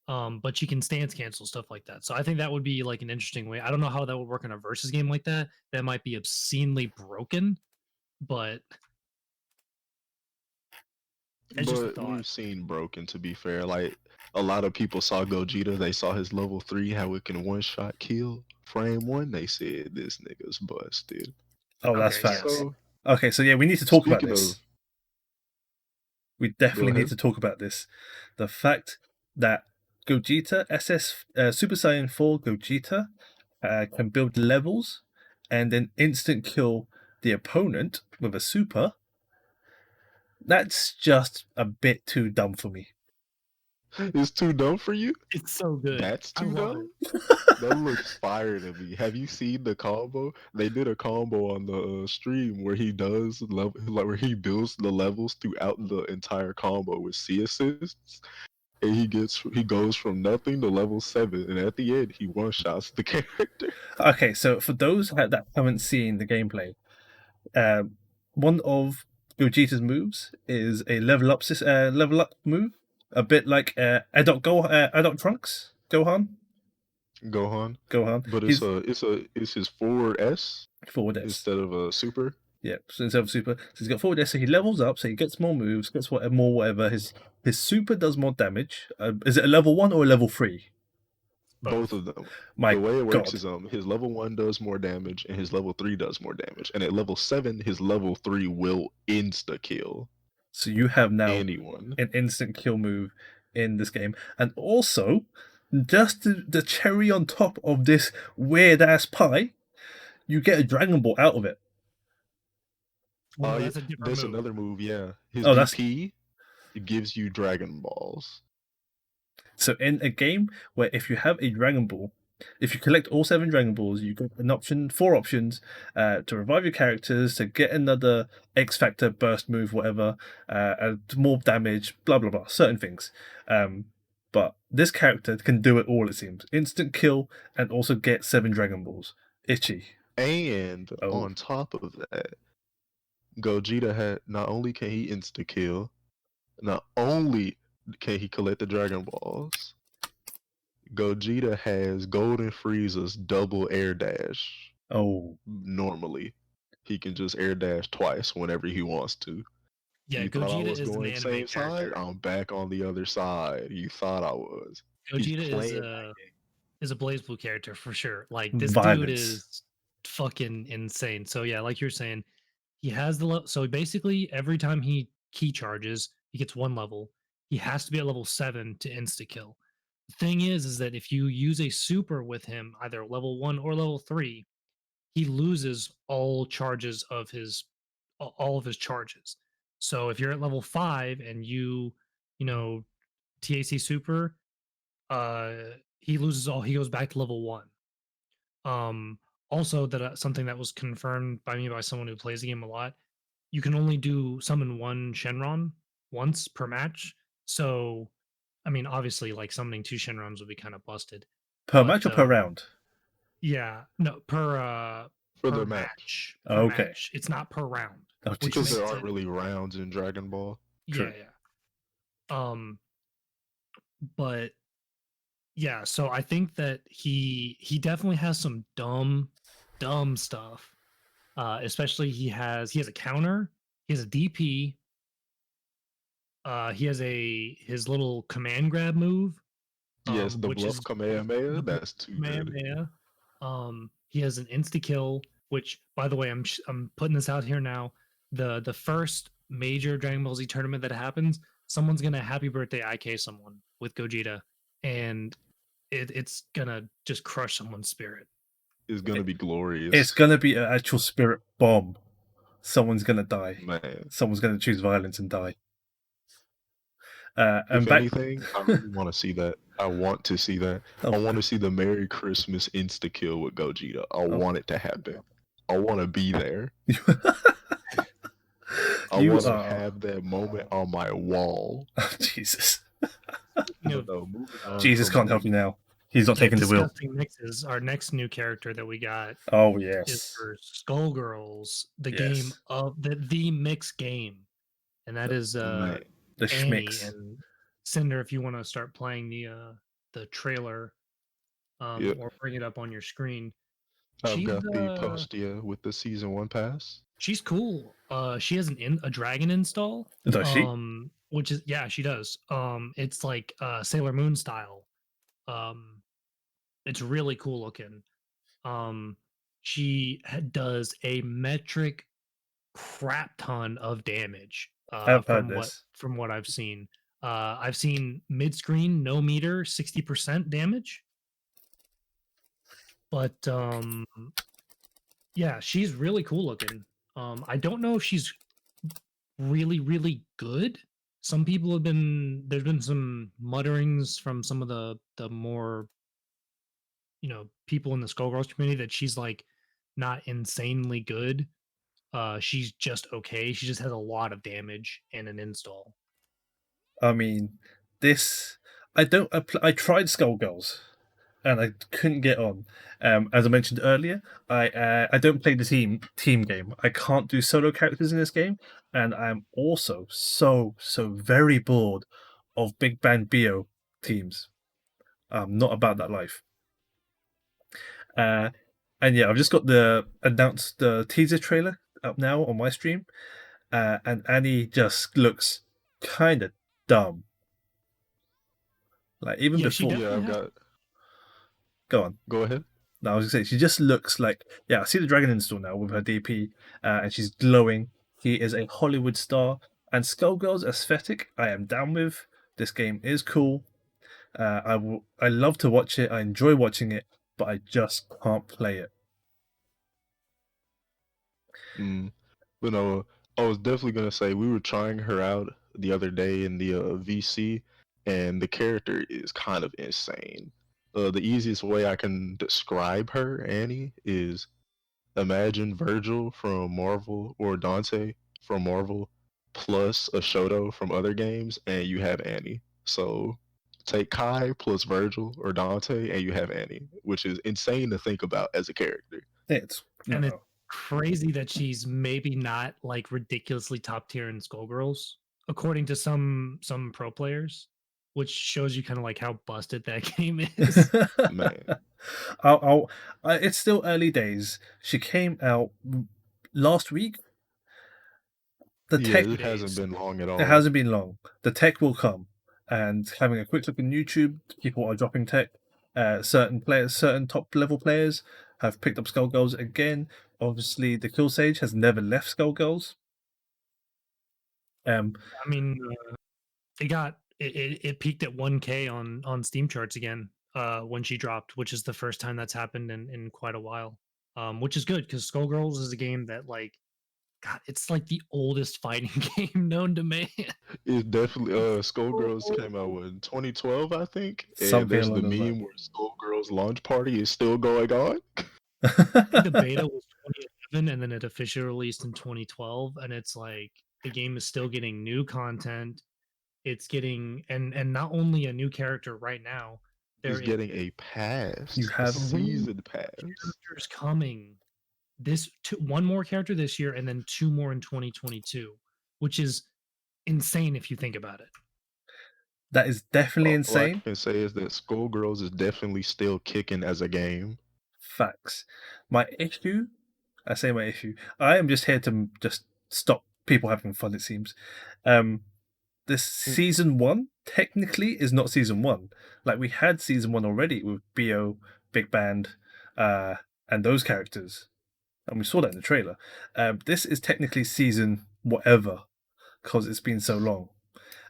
But she can stance cancel, stuff like that. So I think that would be like an interesting way. I don't know how that would work in a versus game like that. That might be obscenely broken, but it's just a But thought. we've seen broken, to be fair. Like, a lot of people saw Gogeta, they saw his level 3, how it can one-shot kill. Frame 1, they said, this nigga's busted. Oh, that's Okay, facts. So, Okay, so yeah, we need to talk about Speaking this. of- We definitely Go need ahead. to talk about this. The fact that Gogeta Super Saiyan 4 Gogeta can build levels and then instant kill the opponent with a super. That's just a bit too dumb for me. It's too dumb for you? It's so good. That's I too love dumb? it. That looks fire to me. Have you seen the combo? They did a combo on the stream where he does level, like where he builds the levels throughout the entire combo with C assists, and he goes from nothing to level 7, and at the end he one shots the character. Okay, so for those that haven't seen the gameplay, one of Gogeta's moves is a level up move, a bit like Adult Trunks Gohan. Gohan, but it's his forward S forward S instead of a super. Yeah, so instead of super, so he's got forward S, so he levels up, so he gets more moves, gets whatever. His super does more damage. Is it a level 1 or a level 3? Both of them. My the way it works God. is his level 1 does more damage and his level 3 does more damage. And at level 7, his level 3 will insta kill. So you have now anyone. An instant kill move in this game. And also, just the cherry on top of this weird ass pie, you get a Dragon Ball out of it. Well, that's a different there's move. Another move, yeah. His DP, it gives you Dragon Balls. So in a game where if you have a Dragon Ball, if you collect all 7 Dragon Balls, you get 4 options to revive your characters, to get another X Factor burst move, whatever, more damage, blah blah blah, certain things. But this character can do it all, it seems. Instant kill and also get 7 Dragon Balls. Itchy. And on top of that, Gogeta had not only can he insta kill, not only can he collect the Dragon Balls, Gogeta has Golden Frieza's double air dash. Normally, he can just air dash twice whenever he wants to. Yeah, you Gogeta thought I was is going an the same side? I'm back on the other side. You thought I was. Gogeta is a BlazBlue character for sure. Like this dude is fucking insane. So yeah, like you're saying, he has the so basically every time he key charges, he gets 1 level. He has to be at level 7 to insta kill. The thing is that if you use a super with him, either level 1 or level 3, he loses all charges of all of his charges. So if you're at level 5 and you know, TAC super, he loses all. He goes back to level 1. Also, that something that was confirmed by me by someone who plays the game a lot. You can only summon 1 Shenron once per match. So, I mean, obviously, like summoning 2 Shenrons would be kind of busted. Per match or per round? Yeah, no, per the match. Okay, match. It's not per round. Because there aren't really rounds in Dragon Ball. Yeah. But yeah, so I think that he definitely has some dumb stuff. Especially he has a counter, he has a DP, he has his little command grab move. Yes, the bluff Kamehameha. That's too good. He has an insta kill, which by the way, I'm putting this out here now. The first major Dragon Ball Z tournament that happens, someone's gonna happy birthday IK someone with Gogeta, and it's gonna just crush someone's spirit. It's gonna be glorious. It's gonna be an actual spirit bomb. Someone's gonna die. Man. Someone's gonna choose violence and die. If anything, I really want to see that. I want to see that. I want to see the Merry Christmas insta kill with Gogeta. I want it to happen. I want to be there. I want to have that moment on my wall. Oh, Jesus. No, Jesus can't help you now. He's not taking the wheel. Our next new character that we got. Oh yes, is for Skullgirls, the game of the mixed game, and that is the Schmix. And Synder, if you want to start playing the trailer, or bring it up on your screen. I've got the post with the season 1 pass. She's cool. She has a dragon install. Does she? Which is she does. It's like Sailor Moon style. It's really cool looking. She does a metric crap ton of damage. I've heard this from what I've seen. I've seen mid screen, no meter, 60% damage. But yeah, she's really cool looking. I don't know if she's really, really good. Some people have been there's been some mutterings from some of the more people in the Skullgirls community that she's like not insanely good. She's just okay. She just has a lot of damage and an install. I mean, this I don't. I tried Skullgirls, and I couldn't get on. As I mentioned earlier, I don't play the team game. I can't do solo characters in this game, and I'm also so very bored of big band bio teams. I'm not about that life. And yeah, I've just got the teaser trailer up now on my stream, and Annie just looks kind of dumb. Like even before, I've got. Go on. Go ahead. No, I was gonna say she just looks like I see the dragon install now with her DP, and she's glowing. He is a Hollywood star, and Skullgirls aesthetic I am down with. This game is cool. I love to watch it. I enjoy watching it, but I just can't play it. But no, I was definitely gonna say we were trying her out the other day in the VC, and the character is kind of insane. The easiest way I can describe her, Annie, is imagine Virgil from Marvel or Dante from Marvel plus a Shoto from other games, and you have Annie. So take Kai plus Virgil or Dante, and you have Annie, which is insane to think about as a character. It's crazy that she's maybe not like ridiculously top tier in Skullgirls, according to some pro players, which shows you kind of like how busted that game is. Man, it's still early days. She came out last week. It hasn't been long at all. It hasn't been long. The tech will come, and having a quick look on YouTube, people are dropping tech. Certain top level players have picked up Skullgirls again. Obviously, the Kill Sage has never left Skullgirls. I mean, it peaked at 1K on Steam charts again when she dropped, which is the first time that's happened in quite a while. Which is good because Skullgirls is a game that God, it's like the oldest fighting game known to man. It's definitely Skullgirls came out in 2012, I think. Something and there's the meme where Skullgirls launch party is still going on. I think the beta was 2011 and then it officially released in 2012, and it's like the game is still getting new content. It's getting and not only a new character right now, It's getting a pass. You have a season pass. Characters coming. One more character this year and then 2 more in 2022, which is insane if you think about it. That is definitely insane. All I can say is that Skullgirls is definitely still kicking as a game. Facts. My issue, I am just here to just stop people having fun, it seems. This season 1 technically is not season 1. Like we had season 1 already with Bio, Big Band, and those characters. And we saw that in the trailer. This is technically season whatever, because it's been so long.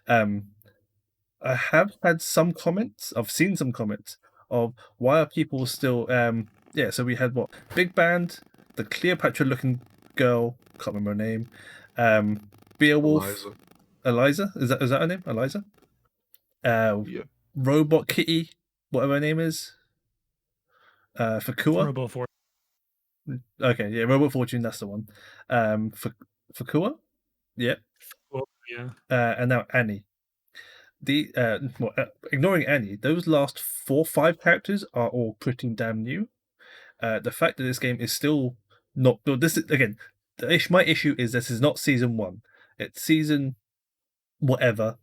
I have had some comments. I've seen some comments of why are people still. So we had Big Band, the Cleopatra-looking girl. Can't remember her name. Beowulf. Eliza. Is that her name? Eliza. Yeah. Robot Kitty, whatever her name is. Fakua. Robo Fortune. Okay, yeah, Robot Fortune, that's the one. Fakua? Yeah. Yeah. And now Annie. Ignoring Annie, those last 4-5 characters are all pretty damn new. The fact that this game is still not built. This is again, my issue is this is not season 1. It's season whatever,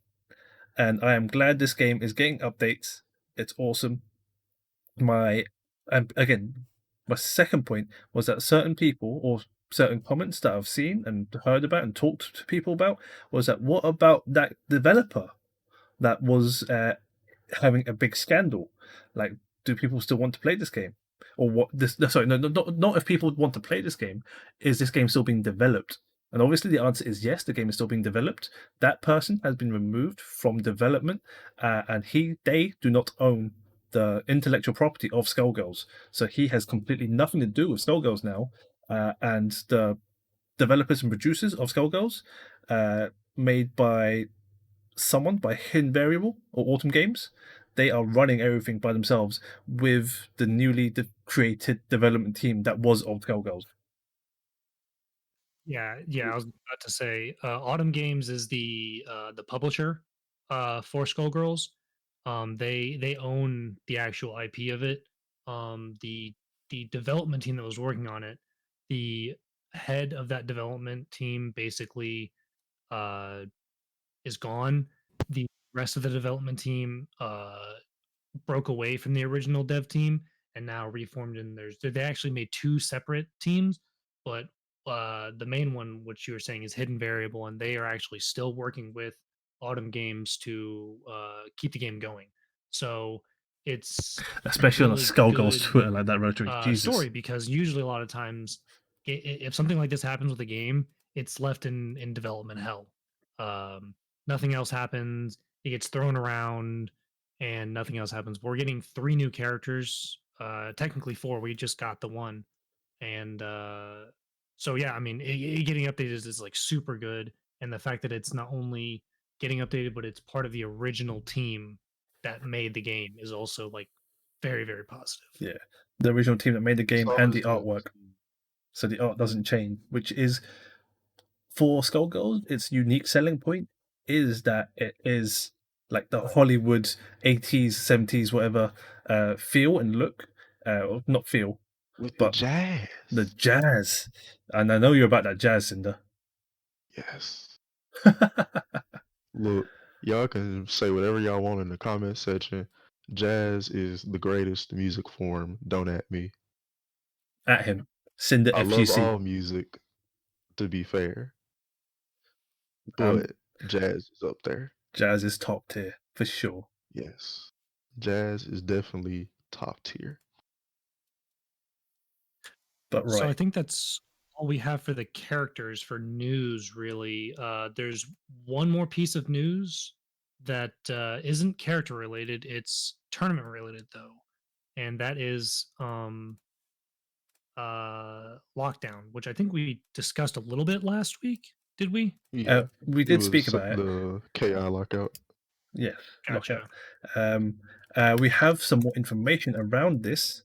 and I am glad this game is getting updates. It's awesome. My second point was that certain people or certain comments that I've seen and heard about and talked to people about was that what about that developer that was having a big scandal? Like, do people still want to play this game? Or what? Not if people want to play this game. Is this game still being developed? And obviously the answer is yes, the game is still being developed. That person has been removed from development, and they do not own the intellectual property of Skullgirls. So he has completely nothing to do with Skullgirls now. And the developers and producers of Skullgirls, made by Hidden Variable or Autumn Games, they are running everything by themselves with the newly created development team that was of Skullgirls. Yeah, I was about to say, Autumn Games is the publisher for Skullgirls. They own the actual IP of it. The development team that was working on it, the head of that development team basically uh, is gone. The rest of the development team broke away from the original dev team and now reformed. And they actually made two separate teams, but the main one, which you were saying, is Hidden Variable, and they are actually still working with Autumn Games to keep the game going. So it's Especially on a really Skullgirls good Twitter like that rotary. Jesus. story, because usually a lot of times if something like this happens with a game, it's left in development hell. Nothing else happens. It gets thrown around and nothing else happens. We're getting 3 new characters, technically 4. We just got the one. And so yeah, I mean, it getting updated is like super good, and the fact that it's not only getting updated but it's part of the original team that made the game is also like very, very positive. Yeah, the original team that made the game It's and the always good artwork, to see. so the art doesn't change, which is, for Skullgirls, its unique selling point is that it is like the Hollywood 80s, 70s, whatever feel and look. Or not feel, With the but jazz. the jazz. And I know you're about that jazz, Synder. Yes. Look, y'all can say whatever y'all want in the comment section. Jazz is the greatest music form. Don't at me. At him. Synder I love FGC. all music, to be fair, Um, but jazz is up there. Jazz is top tier, for sure. Yes. Jazz is definitely top tier. But So I right. think that's all we have for the characters for news, really. There's one more piece of news that isn't character related, it's tournament related though. And that is lockdown, which I think we discussed a little bit last week. Did we? Yeah. We It did speak was about it. the KI Lockout. Yeah, Gotcha. Lockout. We have some more information around this.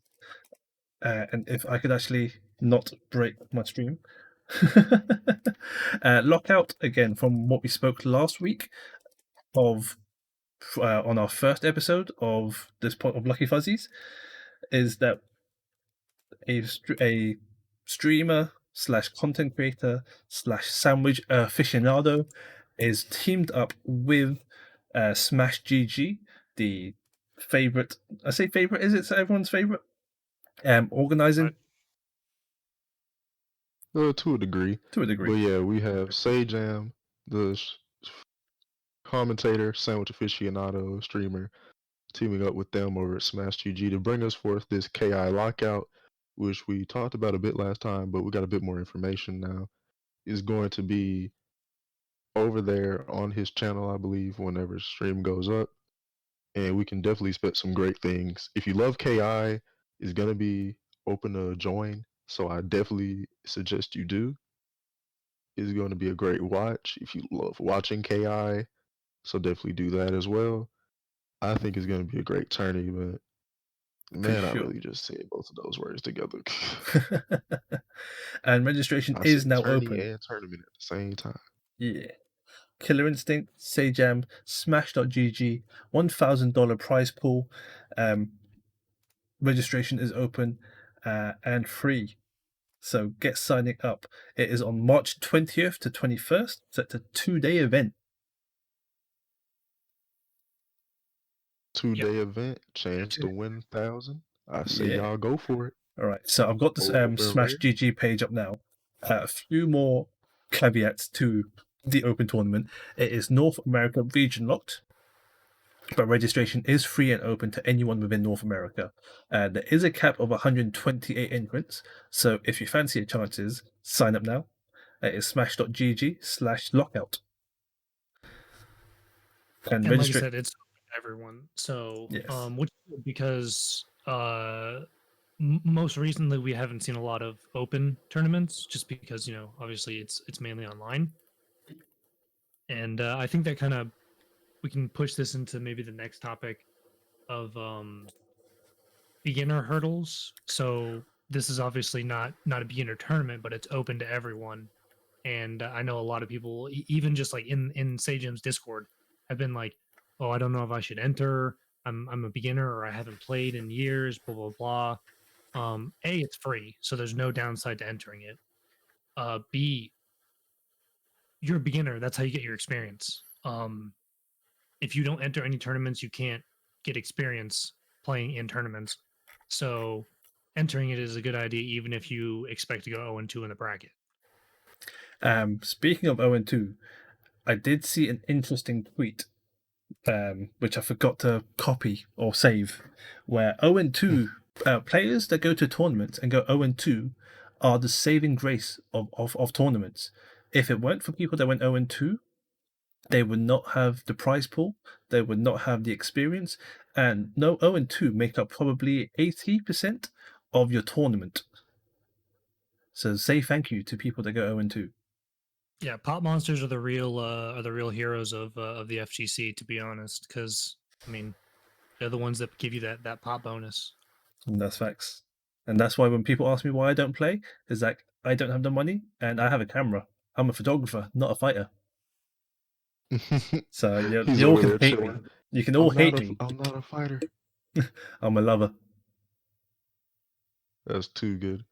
And if I could actually not break my stream. Lockout, again, from what we spoke last week of on our first episode of this point of Lucky Fuzzies, is that a streamer slash content creator slash sandwich aficionado is teamed up with Smash GG, the favorite. I say favorite. Is it everyone's favorite? Organizing. To a degree. To a degree. But yeah, we have Sajam, the commentator, sandwich aficionado, streamer, teaming up with them over at Smash GG to bring us forth this KI Lockout, which we talked about a bit last time, but we got a bit more information now. Is going to be over there on his channel, I believe, whenever stream goes up. And we can definitely expect some great things. If you love KI, it's going to be open to join. So I definitely suggest you do. It's going to be a great watch if you love watching KI. So definitely do that as well. I think it's going to be a great tournament. Man, I sure. really just said both of those words together. And registration I is said now tourney open. and tournament at the same time. Yeah. Killer Instinct, Sajam, Smash.gg, $1,000 prize pool. Registration is open and free. So get signing up. It is on March 20th to 21st. So it's a 2-day event. 2-day event, chance to win 1,000. I say Yeah. y'all go for it. All right. So I've got this Smash GG page up now. A few more caveats to the open tournament. It is North America region locked, but registration is free and open to anyone within North America. There is a cap of 128 entrants, so if you fancy your chances, sign up now. It is smash.gg/lockout. And like I register. said, it's open to everyone. So, Yes. which because most recently we haven't seen a lot of open tournaments, just because obviously it's mainly online, and I think that kind of we can push this into maybe the next topic of beginner hurdles. So this is obviously not a beginner tournament, but it's open to everyone. And I know a lot of people, even just like in Sajim's Discord, have been like, "Oh, I don't know if I should enter. I'm a beginner, or I haven't played in years." Blah blah blah. A, it's free, so there's no downside to entering it. B, you're a beginner. That's how you get your experience. If you don't enter any tournaments, you can't get experience playing in tournaments. So entering it is a good idea, even if you expect to go 0-2 in the bracket. Speaking of 0-2, I did see an interesting tweet, which I forgot to copy or save, where 0-2 players that go to tournaments and go 0-2 are the saving grace of tournaments. If it weren't for people that went 0-2, they would not have the prize pool, they would not have the experience, and 0-2 make up probably 80% of your tournament. So say thank you to people that go 0-2. Yeah, pop monsters are the real heroes of the FGC, to be honest, because I mean they're the ones that give you that pop bonus. And that's facts. And that's why when people ask me why I don't play, is like I don't have the money and I have a camera. I'm a photographer, not a fighter. So He's you all over can there hate me. chilling. You can all hate me. I'm not a fighter. I'm a lover. That's too good.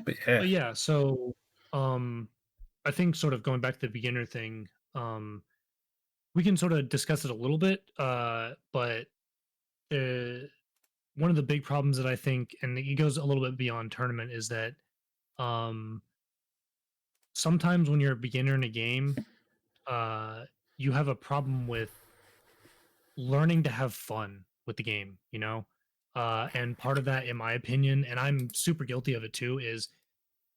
But yeah, so I think sort of going back to the beginner thing, we can sort of discuss it a little bit, but one of the big problems that I think, and it goes a little bit beyond tournament, is that sometimes when you're a beginner in a game, you have a problem with learning to have fun with the game, and part of that, in my opinion, and I'm super guilty of it too, is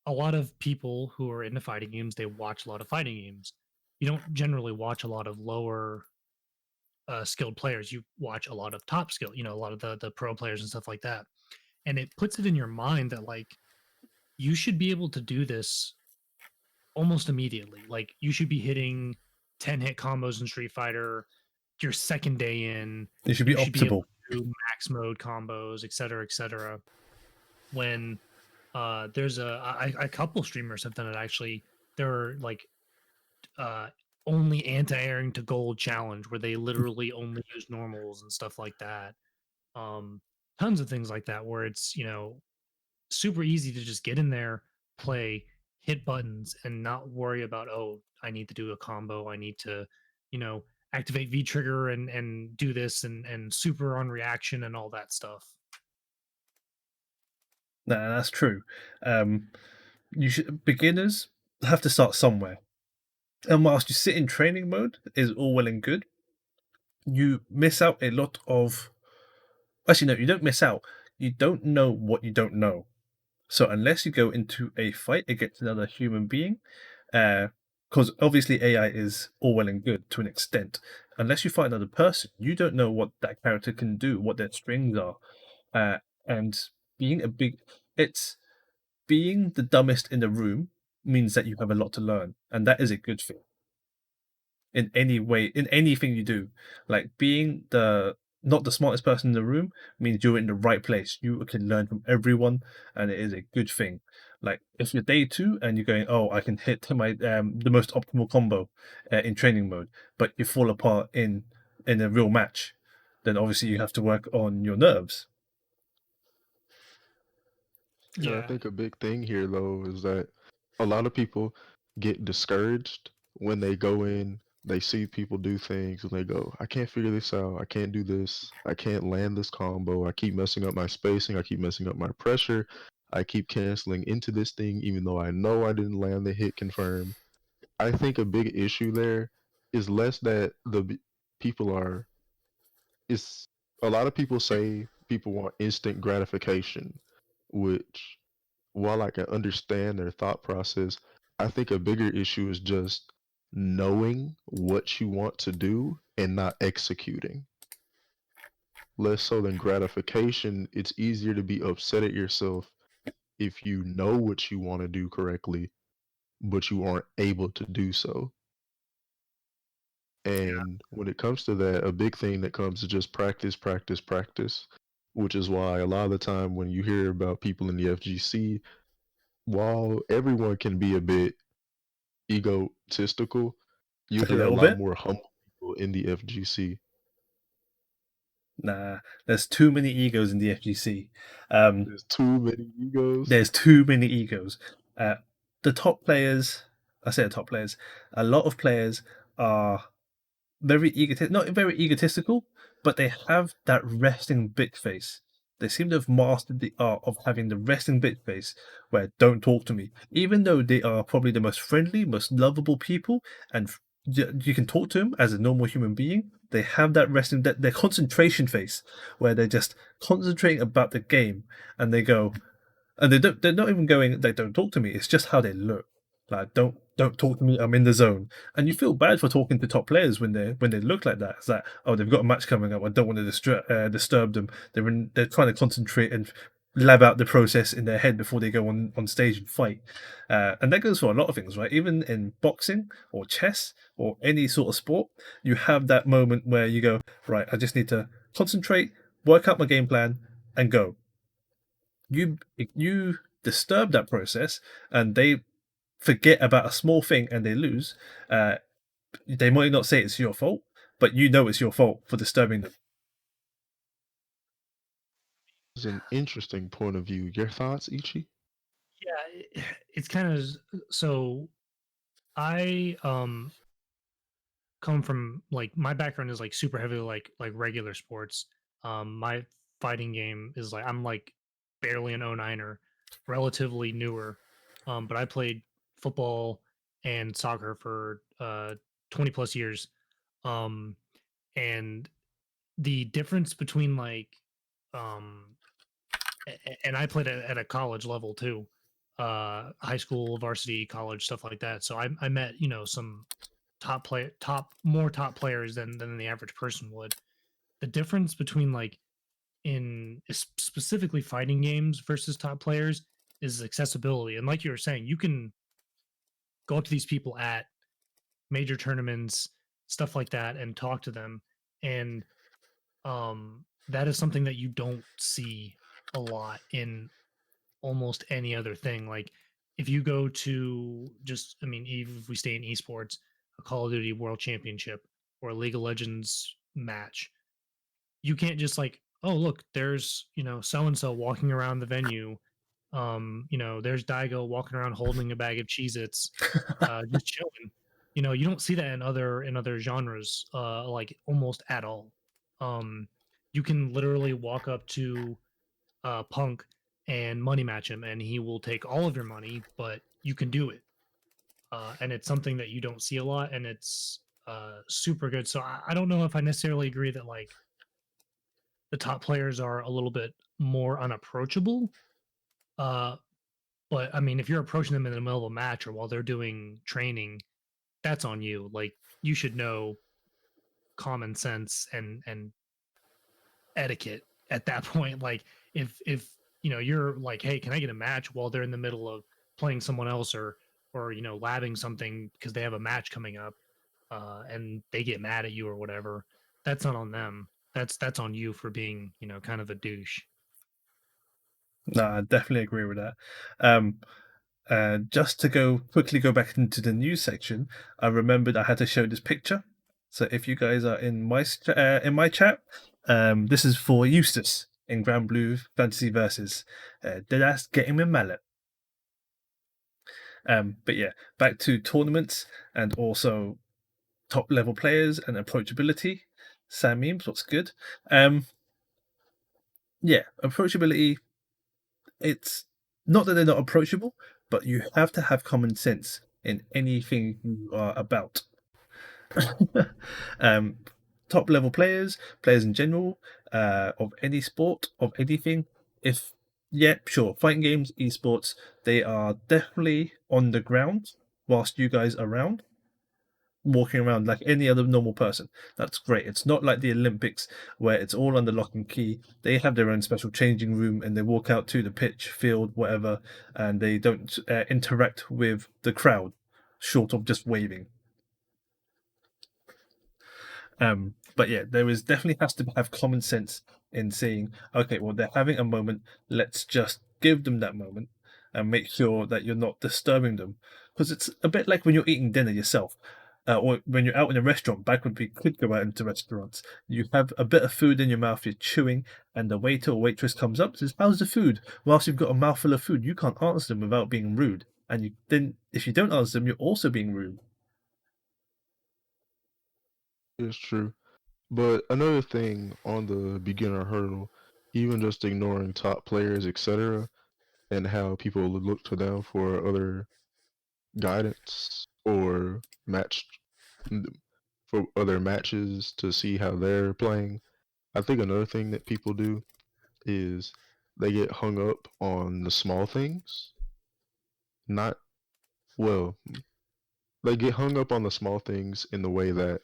a lot of people who are into fighting games, they watch a lot of fighting games. You don't generally watch a lot of lower skilled players. You watch a lot of top skill, a lot of the pro players and stuff like that. And it puts it in your mind that like you should be able to do this almost immediately. Like you should be hitting 10 hit combos in Street Fighter your second day in. It should be You should be able optimal. to do max mode combos, et cetera, et cetera. When there's a couple streamers have done it actually. There are like only anti-airing to gold challenge where they literally only use normals and stuff like that. Tons of things like that where it's super easy to just get in there, play, hit buttons, and not worry about, oh, I need to do a combo, I need to activate V trigger and do this and super on reaction and all that stuff. No, that's true. Beginners have to start somewhere. And whilst you sit in training mode is all well and good, you miss out a lot of. Actually, no, you don't miss out. You don't know what you don't know. So unless you go into a fight against another human being, because obviously AI is all well and good to an extent, unless you fight another person, you don't know what that character can do, what their strings are, and being being the dumbest in the room means that you have a lot to learn, and that is a good thing. In any way, in anything you do, like being not the smartest person in the room means you're in the right place. You can learn from everyone, and it is a good thing. Like if you're day 2 and you're going, oh, I can hit my the most optimal combo in training mode, but you fall apart in a real match, then obviously you have to work on your nerves. Yeah, I think a big thing here though is that a lot of people get discouraged when they go in, they see people do things and they go, I can't figure this out. I can't do this. I can't land this combo. I keep messing up my spacing. I keep messing up my pressure. I keep canceling into this thing even though I know I didn't land the hit confirm. I think a big issue there is less that people are it's a lot of people say people want instant gratification, which while I can understand their thought process, I think a bigger issue is just knowing what you want to do and not executing. Less so than gratification, it's easier to be upset at yourself if you know what you want to do correctly, but you aren't able to do so. And when it comes to that, a big thing that comes is just practice, practice, practice, which is why a lot of the time when you hear about people in the FGC, while everyone can be a bit egotistical, you Just a hear a little lot bit. more humble people in the FGC. Nah, there's too many egos in the FGC. There's too many egos. There's too many egos. The top players, I say the top players, a lot of players are not very egotistical, but they have that resting bitch face. They seem to have mastered the art of having the resting bitch face where don't talk to me. Even though they are probably the most friendly, most lovable people, and you can talk to them as a normal human being, they have that resting, their concentration face where they're just concentrating about the game and they go, and they're not even going, they don't talk to me. It's just how they look. Like don't talk to me. I'm in the zone. And you feel bad for talking to top players when they look like that. It's like, oh, they've got a match coming up. I don't want to disturb them. They're trying to concentrate and lab out the process in their head before they go on stage and fight. And that goes for a lot of things, right? Even in boxing or chess or any sort of sport, you have that moment where you go, right, I just need to concentrate, work out my game plan, and go. You disturb that process and they forget about a small thing and they lose, they might not say it's your fault, but you know it's your fault for disturbing them. It's an interesting point of view. Your thoughts, Ichi? Yeah, it's kind of so. I come from like my background is like super heavily like regular sports. My fighting game is like I'm like barely an 09er, relatively newer. But I played football and soccer for 20 plus years. Um and the difference between like um and I played at a college level too. High school, varsity, college, stuff like that. So I met, some top players than the average person would. The difference between like in specifically fighting games versus top players is accessibility. And like you were saying, you can go up to these people at major tournaments, stuff like that, and talk to them. And that is something that you don't see a lot in almost any other thing. Like if you go to just, I mean, even if we stay in esports, a Call of Duty World Championship or a League of Legends match, you can't just like, oh look, there's so and so walking around the venue. There's Daigo walking around holding a bag of Cheez-Its, just chilling. You don't see that in other genres, like almost at all. Um, you can literally walk up to Punk and money match him, and he will take all of your money, but you can do it. And it's something that you don't see a lot, and it's super good. So I don't know if I necessarily agree that like the top players are a little bit more unapproachable. Uh, but I mean, if you're approaching them in the middle of a match or while they're doing training, that's on you. Like you should know common sense and etiquette at that point. Like if you're like, hey, can I get a match while they're in the middle of playing someone else or labbing something because they have a match coming up, and they get mad at you or whatever, that's not on them. That's on you for being kind of a douche. No, I definitely agree with that. Just to quickly go back into the news section, I remembered I had to show this picture. So if you guys are in my chat, this is for Eustace in Granblue Fantasy Versus. Deadass get him in mallet. But yeah, back to tournaments and also top level players and approachability. Sam memes, what's good? Yeah, approachability. It's not that they're not approachable, but you have to have common sense in anything you are about. um, Top level players in general, of any sport, of anything, if yeah, sure. Fighting games, esports, they are definitely on the ground whilst you guys are around, walking around like any other normal person. That's great. It's not like the Olympics where it's all under lock and key. They have their own special changing room and they walk out to the pitch, field, whatever, and they don't interact with the crowd, short of just waving. But yeah, there is definitely has to have common sense in saying, okay, well, they're having a moment. Let's just give them that moment and make sure that you're not disturbing them. Because it's a bit like when you're eating dinner yourself, or when you're out in a restaurant. Back when we could go out into restaurants, you have a bit of food in your mouth, you're chewing, and the waiter or waitress comes up and says, "How's the food?" Whilst you've got a mouthful of food, you can't answer them without being rude. And you then, if you don't answer them, you're also being rude. It's true. But another thing on the beginner hurdle, even just ignoring top players, etc., and how people look to them for other guidance or for other matches to see how they're playing. I think another thing that people do is they get hung up on the small things. Not, well, they get hung up on the small things in the way that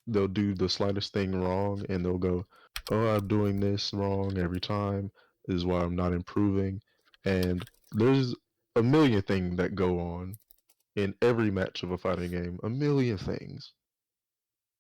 they'll do the slightest thing wrong and they'll go, "Oh, I'm doing this wrong every time. This is why I'm not improving." And there's a million things that go on in every match of a fighting game. A million things.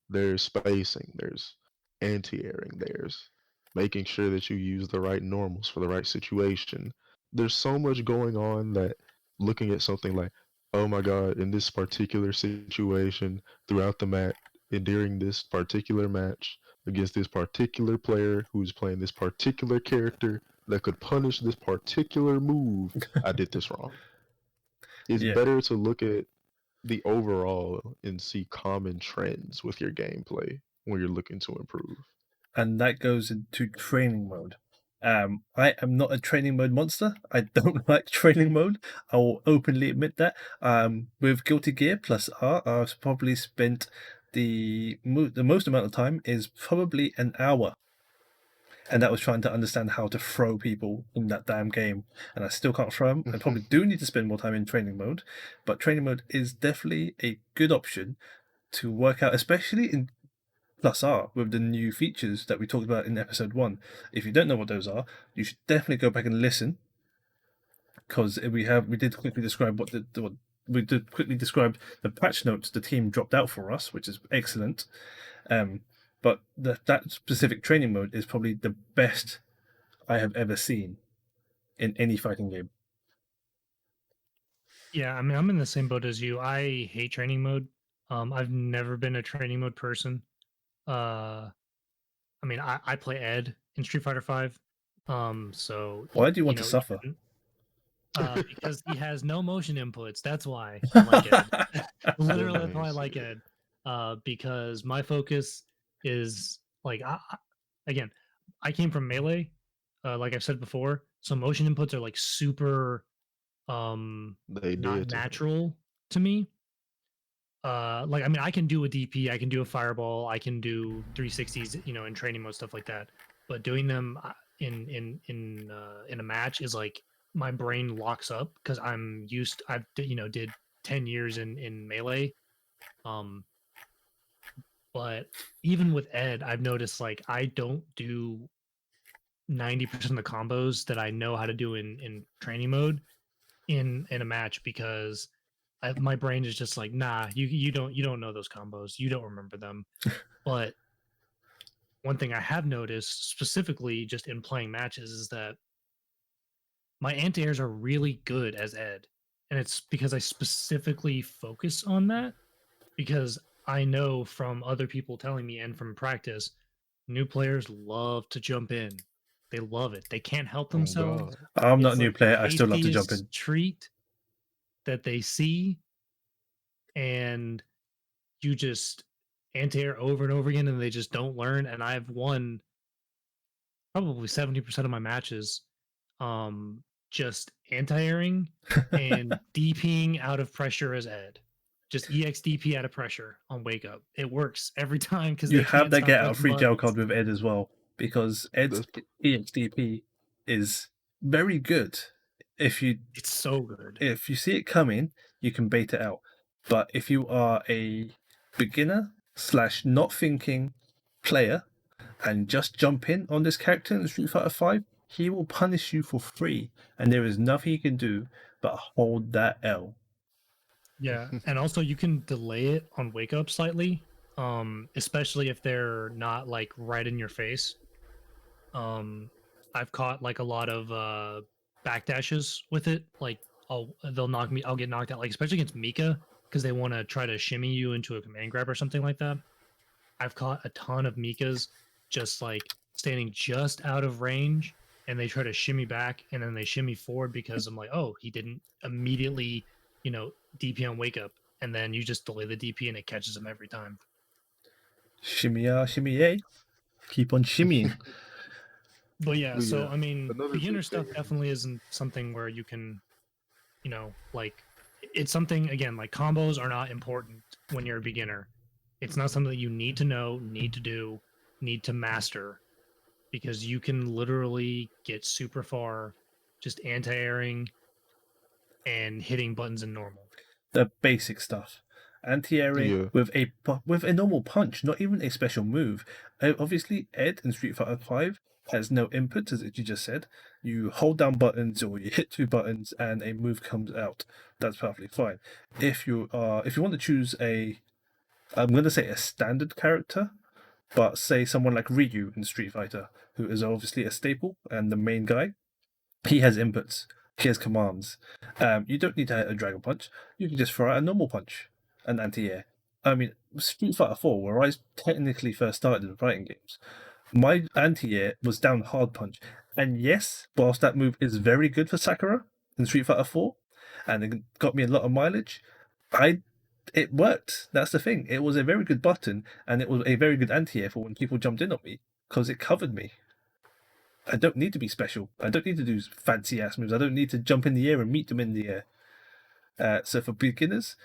There's spacing, there's anti-airing, there's making sure that you use the right normals for the right situation. There's so much going on that looking at something like, oh my god, in this particular situation, throughout the match, and during this particular match, against this particular player who's playing this particular character that could punish this particular move, I did this wrong. It's Yeah. better to look at the overall and see common trends with your gameplay when you're looking to improve. And that goes into training mode. I am not a training mode monster. I don't like training mode. I will openly admit that. With Guilty Gear plus R, I've probably spent the most amount of time is probably an hour, and that was trying to understand how to throw people in that damn game. And I still can't throw them. I probably do need to spend more time in training mode, but training mode is definitely a good option to work out, especially in Plus R with the new features that we talked about in episode 1. If you don't know what those are, you should definitely go back and listen, because we did quickly describe we did quickly describe the patch notes the team dropped out for us, which is excellent. But that specific training mode is probably the best I have ever seen in any fighting game. Yeah, I mean, I'm in the same boat as you. I hate training mode. I've never been a training mode person. I mean, I play Ed in Street Fighter V. So Why do you want to suffer? because he has no motion inputs. That's why I like Ed. Literally, that's why I like Ed. Because my focus is like, again, I came from Melee, like I've said before. So motion inputs are like super, not natural to me. Like, I mean, I can do a DP, I can do a fireball, I can do 360s, in training mode, stuff like that. But doing them in a match is like my brain locks up because I've did 10 years in Melee. But even with Ed, I've noticed like I don't do 90% of the combos that I know how to do in training mode in a match because my brain is just like, nah, you don't know those combos, you don't remember them. But one thing I have noticed specifically just in playing matches is that my anti-airs are really good as Ed, and it's because I specifically focus on that because I know from other people telling me and from practice, new players love to jump in. They love it. They can't help themselves. I'm not It's a new like player. I still love to jump tastiest in. treat that they see, and you just anti-air over and over again, and they just don't learn. And I've won probably 70% of my matches, just anti-airing and DPing out of pressure as Ed. Just EXDP out of pressure on wake up. It works every time because You they have can't that stop get out pressing free gel buttons. card with Ed as well, because Ed's EXDP is very good. If you It's so good. see it coming, you can bait it out. But if you are a beginner / not thinking player and just jump in on this character in Street Fighter 5, he will punish you for free, and there is nothing you can do but hold that L. Yeah, and also you can delay it on wake up slightly, especially if they're not like right in your face. I've caught like a lot of backdashes with it. Like I'll get knocked out, like especially against Mika, because they want to try to shimmy you into a command grab or something like that. I've caught a ton of Mikas just like standing just out of range, and they try to shimmy back, and then they shimmy forward because I'm like, oh, he didn't immediately, DP on wake up, and then you just delay the DP and it catches him every time. Shimmy ya, shimmy yay. Keep on shimmying. But yeah, so Yeah, I mean, another beginner big stuff thing. definitely isn't something where you can, like it's something again, like combos are not important when you're a beginner. It's not something that you need to know, need to do, need to master, because you can literally get super far just anti-airing and hitting buttons in normal. The basic stuff. Anti-airing Yeah. with a normal punch, not even a special move. Obviously, Ed in Street Fighter 5 has no input, as you just said. You hold down buttons or you hit 2 buttons and a move comes out. That's perfectly fine. If you want to choose I'm going to say a standard character, but say someone like Ryu in Street Fighter, who is obviously a staple and the main guy, he has inputs. He has commands. You don't need to hit a Dragon Punch. You can just throw out a normal punch, an anti-air. I mean, Street Fighter 4, where I technically first started in fighting games, my anti-air was down hard punch. And yes, whilst that move is very good for Sakura in Street Fighter 4, and it got me a lot of mileage, it worked. That's the thing. It was a very good button, and it was a very good anti-air for when people jumped in on me, because it covered me. I don't need to be special. I don't need to do fancy ass moves. I don't need to jump in the air and meet them in the air. So for beginners,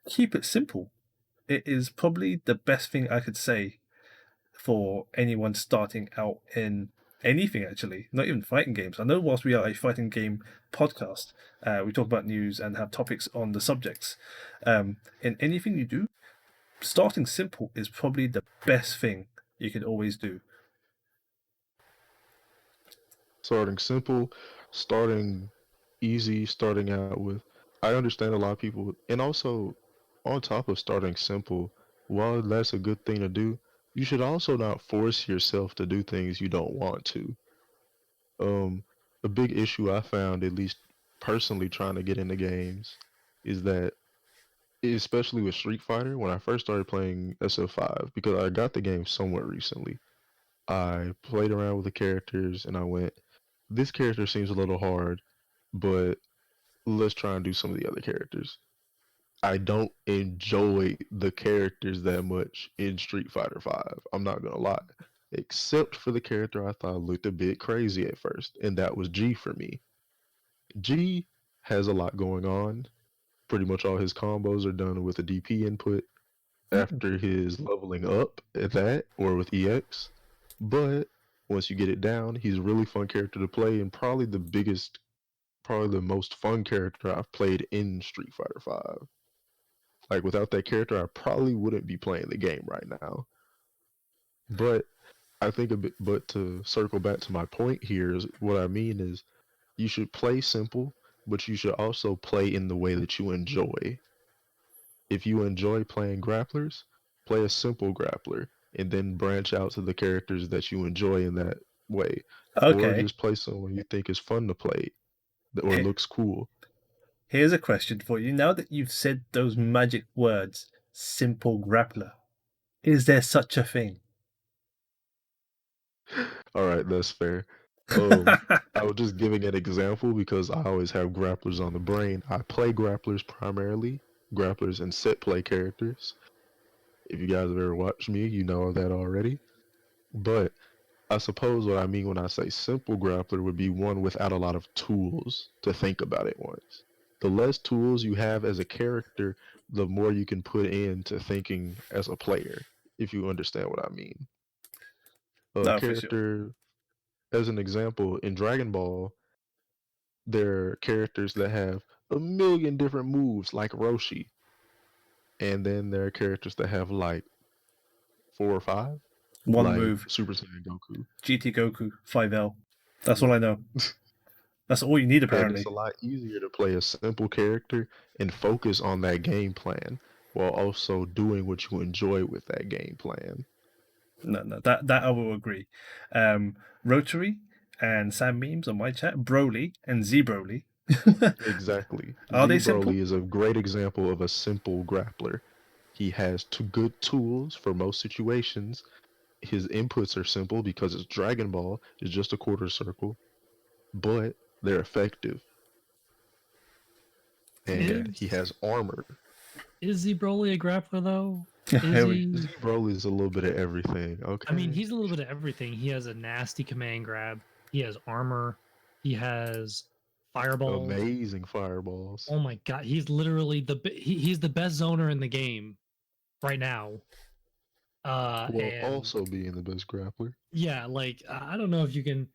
keep it simple. It is probably the best thing I could say for anyone starting out in anything, actually, not even fighting games. I know whilst we are a fighting game podcast, we talk about news and have topics on the subjects. In anything you do, starting simple is probably the best thing you can always do. Starting simple, starting easy, starting out with. I understand a lot of people, and also on top of starting simple, while that's a good thing to do, you should also not force yourself to do things you don't want to. Um, a big issue I found, at least personally trying to get into games, is that especially with Street Fighter, when I first started playing SF5, because I got the game somewhat recently, I played around with the characters and I went, this character seems a little hard, but let's try and do some of the other characters. I don't enjoy the characters that much in Street Fighter 5. I'm not gonna lie. Except for the character I thought looked a bit crazy at first, and that was G for me. G has a lot going on. Pretty much all his combos are done with a DP input after his leveling up at that or with EX. But once you get it down, he's a really fun character to play and probably the most fun character I've played in Street Fighter 5. Like without that character, I probably wouldn't be playing the game right now. But I think but to circle back to my point here is what I mean is you should play simple, but you should also play in the way that you enjoy. If you enjoy playing grapplers, play a simple grappler and then branch out to the characters that you enjoy in that way. Or Okay, just play someone you think is fun to play or Here- looks cool. here's a question for you. Now that you've said those magic words, simple grappler, is there such a thing? All right, that's fair. I was just giving an example because I always have grapplers on the brain. I play grapplers primarily, grapplers and set play characters. If you guys have ever watched me, you know that already. But I suppose what I mean when I say simple grappler would be one without a lot of tools to think about it once. The less tools you have as a character, the more you can put into thinking as a player, if you understand what I mean. A No, for sure. character, as an example, in Dragon Ball, there are characters that have a million different moves, like Roshi, and then there are characters that have like 4 or 5, One like move, Super Saiyan Goku. GT Goku, 5L. That's all I know. That's all you need, And apparently. it's a lot easier to play a simple character and focus on that game plan while also doing what you enjoy with that game plan. No, that I will agree. Rotary and Sam Memes on my chat, Broly and Z Broly. Exactly. Are they Z simple? Broly is a great example of a simple grappler. He has two good tools for most situations. His inputs are simple because it's Dragon Ball, it's just a quarter circle, but they're effective. And he has armor. Is Z Broly a grappler though? Here we- Is he? Z Broly is a little bit of everything. Okay. I mean, he's a little bit of everything. He has a nasty command grab. He has armor. He has fireballs. Amazing fireballs. Oh my god, he's literally he's the best zoner in the game right now. While And also being the best grappler. yeah, like I don't know if you can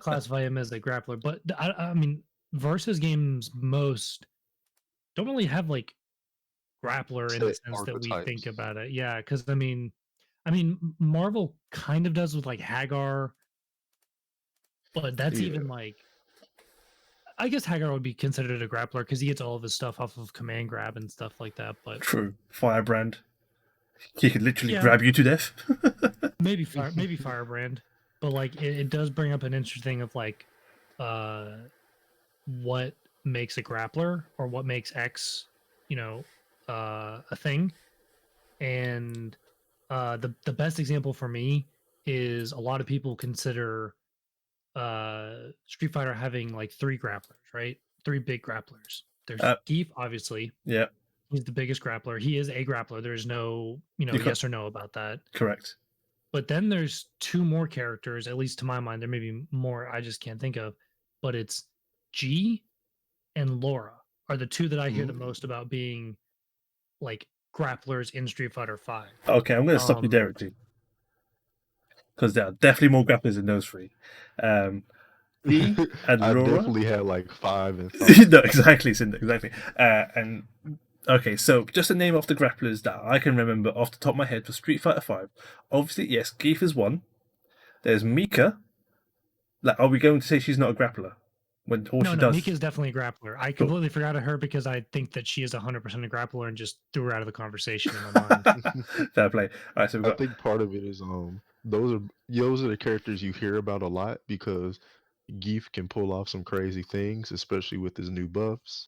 classify him as a grappler, but I mean, versus games most don't really have like grappler in the Set sense that we think archetypes. about it. Yeah, because I mean, Marvel kind of does with like Hagar, but that's Yeah. even like, I guess Hagar would be considered a grappler because he gets all of his stuff off of command grab and stuff like that. But True. Firebrand. He could literally Yeah. grab you to death. maybe Firebrand, but like it does bring up an interesting thing of like, what makes a grappler or what makes X, a thing. And the best example for me is a lot of people consider Street Fighter having like 3 grapplers, right? 3 big grapplers. There's Geef, obviously. Yeah, He's the biggest grappler. He is a grappler. There's no, yes or no about that. correct. But then there's 2 more characters, at least to my mind. There may be more I just can't think of, but it's G and Laura are the 2 that I hear the most about being like grapplers in Street Fighter 5. Okay, I'm going to stop you there, G. Because there are definitely more grapplers than those 3. E and I Laura. definitely had like 5 and 5. No, exactly, Synder, exactly. And okay, so just to name off the grapplers that I can remember off the top of my head for Street Fighter 5. Obviously, yes, Geef is one. There's Mika. Like, are we going to say she's not a grappler? When all she does... Mika is definitely a grappler. I completely forgot of her because I think that she is 100% a grappler and just threw her out of the conversation in my mind. Fair play. All right, so I think part of it is those are the characters you hear about a lot because Geef can pull off some crazy things, especially with his new buffs.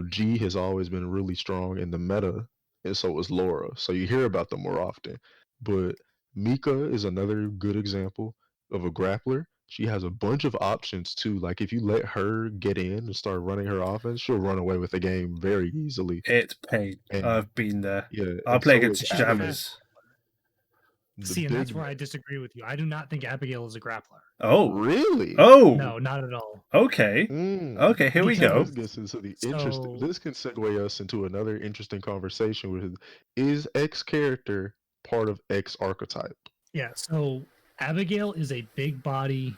G has always been really strong in the meta, and so is Laura. So you hear about them more often. But Mika is another good example of a grappler. She has a bunch of options too. Like if you let her get in and start running her offense, she'll run away with the game very easily. It's pain. And I've been there. yeah, I and play so against is jammers. See, and that's where I disagree with you. I do not think Abigail is a grappler. Oh, really? Oh, No, not at all. Okay. Okay, here we go. This gets into the interesting. This can segue us into another interesting conversation with: is X character part of X archetype? Yeah. So Abigail is a big body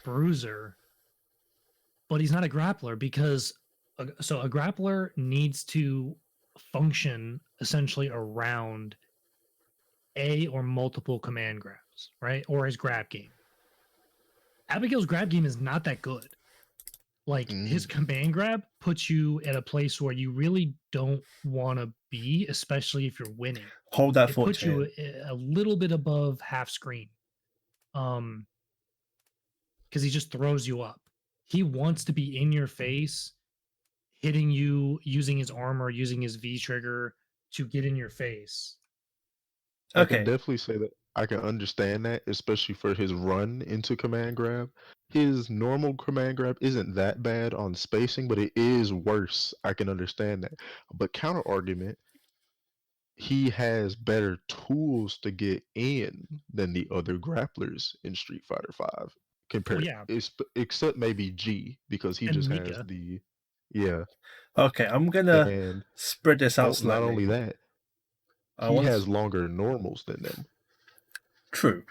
bruiser, but he's not a grappler because a grappler needs to function essentially around a or multiple command grabs, right? Or his grab game. Abigail's grab game is not that good. Like his command grab puts you at a place where you really don't want to be, especially if you're winning. Hold that thought. Puts you a little bit above half screen. Because he just throws you up. He wants to be in your face, hitting you using his armor, using his V trigger to get in your face. I can definitely say that I can understand that, especially for his run into command grab. His normal command grab isn't that bad on spacing, but it is worse. I can understand that. But counter argument, he has better tools to get in than the other grapplers in Street Fighter 5. Compared, except maybe G, because he just Mika. has the Okay, I'm gonna spread this out slightly. Not only that, he has longer normals than them. True.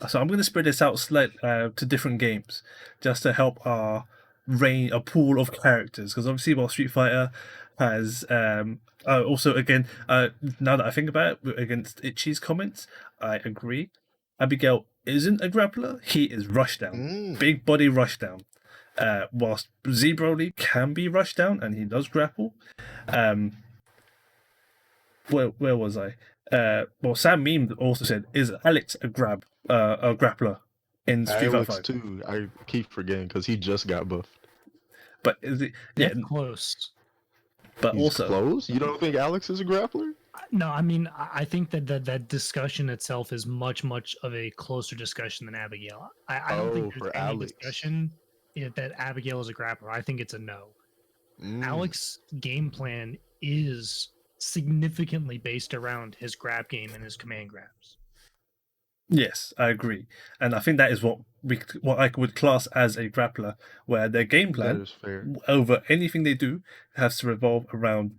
So I'm going to spread this out to different games, just to help our a pool of characters. Because obviously, while Street Fighter has also again, now that I think about it, against Itchy's comments, I agree. Abigail isn't a grappler; he is rushdown, big body rushdown. Whilst Z Broly can be rushdown and he does grapple. Where was I? Well, Sam Meme also said, "Is Alex a grappler in Street Fighter 5?" too. I keep forgetting because he just got buffed. But is it? That's close. But He's also close. You don't think Alex is a grappler? No, I mean, I think that discussion itself is much of a closer discussion than Abigail. I don't think there's any discussion that Abigail is a grappler. I think it's a no. Alex's game plan is significantly based around his grab game and his command grabs. Yes, I agree, and I think that is what I would class as a grappler, where their game plan over anything they do has to revolve around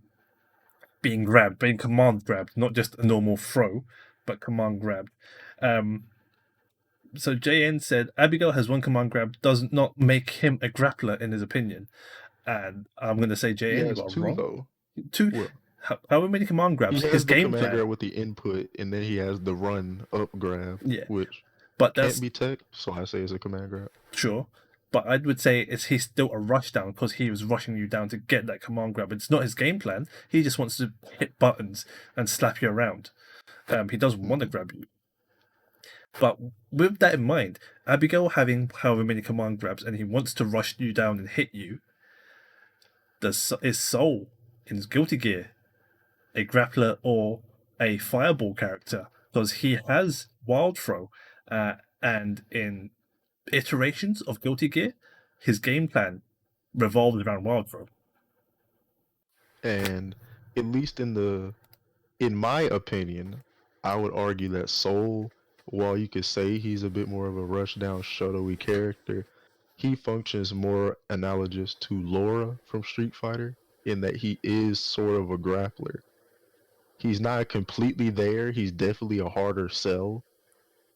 being grabbed, being command grabbed, not just a normal throw, but command grabbed. So JN said Abigail has one command grab does not make him a grappler in his opinion, and I'm going to say JN got wrong. Though. Two. Well, how many command grabs? He has his the game command plan grab with the input, and then he has the run up grab, which can't be tech. So I say it's a command grab. Sure, but I would say he's still a rush down because he was rushing you down to get that command grab. It's not his game plan. He just wants to hit buttons and slap you around. He doesn't want to grab you. But with that in mind, Abigail having however many command grabs and he wants to rush you down and hit you, is Soul in Guilty Gear a grappler or a fireball character? Because he has Wild Throw, and in iterations of Guilty Gear, his game plan revolves around Wild Throw. And at least in my opinion, I would argue that Soul, while you could say he's a bit more of a rushdown, shadowy character, he functions more analogous to Laura from Street Fighter in that he is sort of a grappler. He's not completely there. He's definitely a harder sell.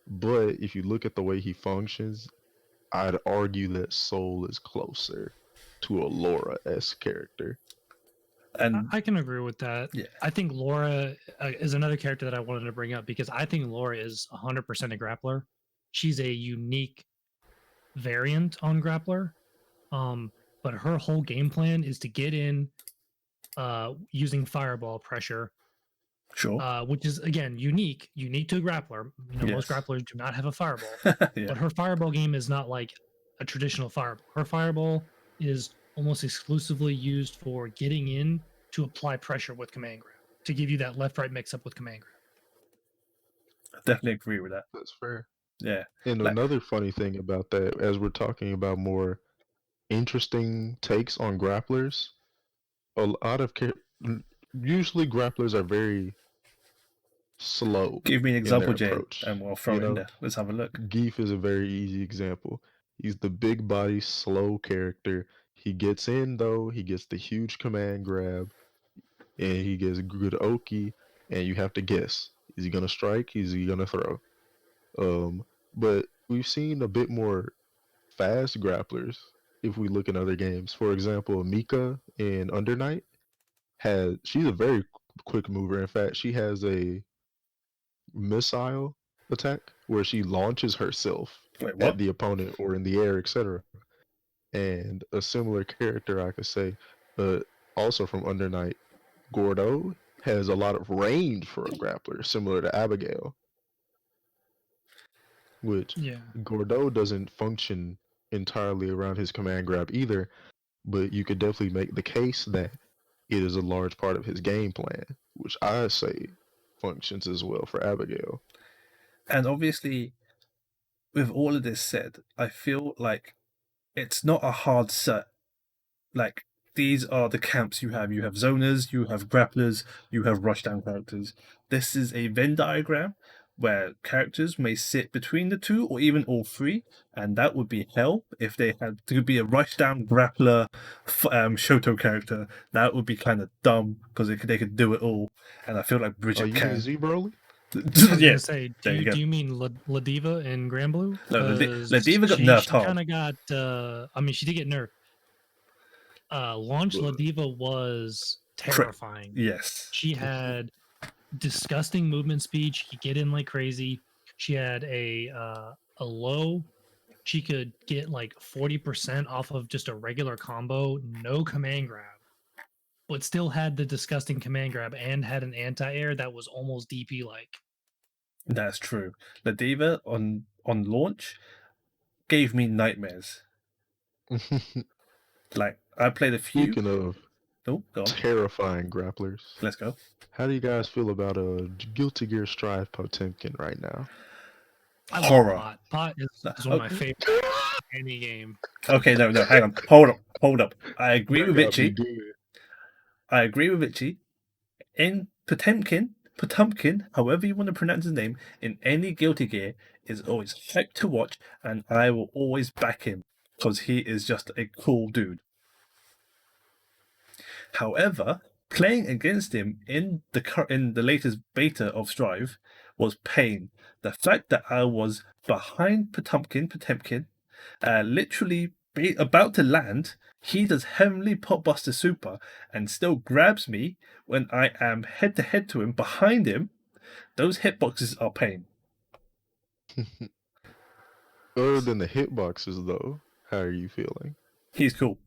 But if you look at the way he functions, I'd argue that Soul is closer to a Laura-esque character. And I can agree with that. Yeah. I think Laura is another character that I wanted to bring up because I think Laura is 100% a grappler. She's a unique variant on grappler. But her whole game plan is to get in using fireball pressure. Sure. Which is again unique to a grappler. Most grapplers do not have a fireball. But her fireball game is not like a traditional fireball. Her fireball is almost exclusively used for getting in to apply pressure with command grab, to give you that left-right mix-up with command grab. I definitely agree with that. That's fair. Yeah. And another funny thing about that, as we're talking about more interesting takes on grapplers, a lot of usually grapplers are very slow. Give me an example, Jay, and we'll throw it in there. Let's have a look. Geef is a very easy example. He's the big body, slow character. He gets in, though. He gets the huge command grab, and he gets good Oki, and you have to guess. Is he going to strike? Is he going to throw? But we've seen a bit more fast grapplers if we look in other games. For example, Mika in Under Night, she's a very quick mover. In fact, she has a missile attack where she launches herself at the opponent or in the air, etc. And a similar character I could say, also from Under Night, Gordo has a lot of range for a grappler, similar to Abigail. Which Gordo doesn't function entirely around his command grab either, but you could definitely make the case that it is a large part of his game plan, which I say functions as well for Abigail. And obviously, with all of this said, I feel like it's not a hard set. Like, these are the camps you have. You have zoners, you have grapplers, you have rushdown characters. This is a Venn diagram where characters may sit between the two or even all three, and that would be hell if they had to be a rushdown grappler Shoto character. That would be kind of dumb because they could do it all, and I feel like Bridget can. Z Broly? I was Yeah, gonna say, there you go. do you mean La Diva in Granblue? No, La 'Cause Diva got nerfed she hard. kind of got. I mean, she did get nerfed. Launch La Diva was terrifying. Yes. She had disgusting movement speed. She could get in like crazy. She had a low. She could get like 40% off of just a regular combo, no command grab, but still had the disgusting command grab and had an anti-air that was almost DP like. That's true. La Diva on launch gave me nightmares. Like, I played a few. Speaking of Oh, go on. terrifying grapplers, Let's go. how do you guys feel about Guilty Gear Strive Potemkin right now? I love Horror. Pot. Pot is one of my favorite any game. Okay, no, hang on. Hold up. I agree with Itchy. In Potemkin, however you want to pronounce his name, in any Guilty Gear is always hyped to watch, and I will always back him because he is just a cool dude. However, playing against him in the latest beta of Strive was pain. The fact that I was behind Potemkin, literally about to land, he does Heavenly Potbuster Super and still grabs me when I am head to head to him behind him. Those hitboxes are pain. Other than the hitboxes, though, how are you feeling? He's cool.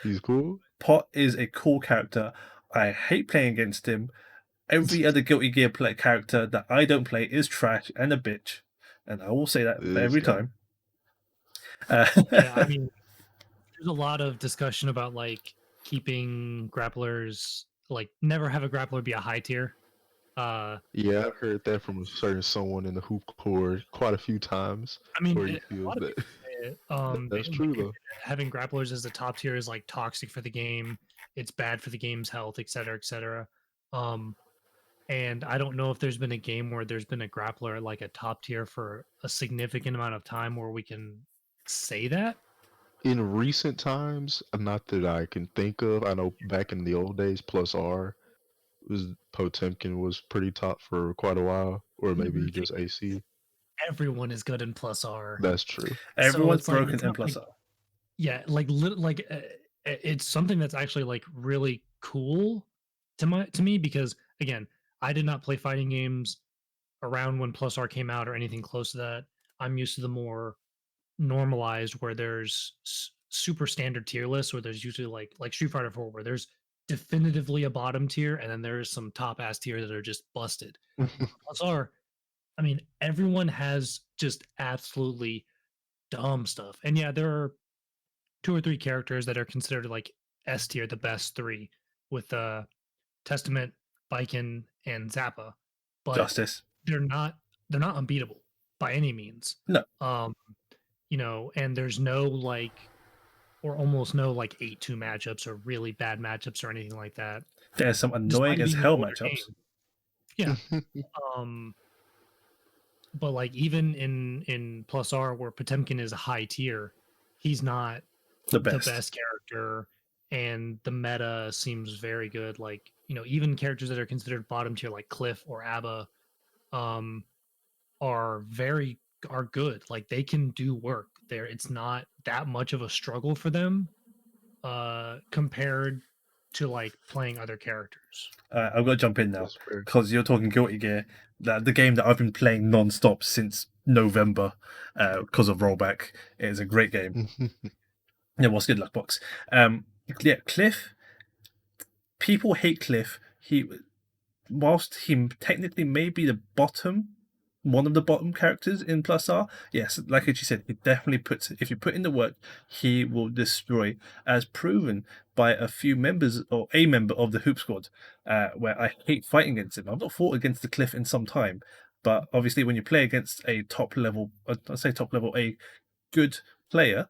He's cool? Pot is a cool character. I hate playing against him. Every other Guilty Gear character that I don't play is trash and a bitch. And I will say that every time. Yeah, I mean, there's a lot of discussion about like keeping grapplers, like never have a grappler be a high tier. Yeah, I've heard that from a certain someone in the hoop core quite a few times. I mean, where he feels that. That's true though. Having grapplers as the top tier is like toxic for the game. It's bad for the game's health, et cetera, et cetera. And I don't know if there's been a game where there's been a grappler at like a top tier for a significant amount of time where we can say that. In recent times, not that I can think of. I know back in the old days, Plus R Potemkin was pretty top for quite a while, or maybe just AC. Everyone is good in Plus R. That's true. Everyone's so broken in Plus R. Yeah, it's something that's actually like really cool to me because again, I did not play fighting games around when Plus R came out or anything close to that. I'm used to the more normalized where there's super standard tier lists where there's usually like Street Fighter 4 where there's definitively a bottom tier and then there's some top ass tier that are just busted. Plus R, I mean, everyone has just absolutely dumb stuff. And yeah, there are 2 or 3 characters that are considered like S tier, the best 3 with Testament, Viking, and Zappa. But Justice. They're not unbeatable by any means. No. And there's no like or almost no like 8-2 matchups or really bad matchups or anything like that. There's some annoying as hell matchups. Yeah. But like even in Plus R where Potemkin is a high tier, he's not the best character, and the meta seems very good. Like, even characters that are considered bottom tier like Cliff or Abba are good. Like they can do work there. It's not that much of a struggle for them compared to like playing other characters. I've got to jump in now because you're talking Guilty Gear, the game that I've been playing non-stop since November because of Rollback. It is a great game. Yeah, what's good, Luckbox? Yeah, Cliff. People hate Cliff. Whilst he technically may be one of the bottom characters in Plus R, yes, like she said, he definitely if you put in the work, he will destroy, as proven by a member of the Hoop Squad, where I hate fighting against him. I've not fought against the Cliff in some time, but obviously when you play against a a good player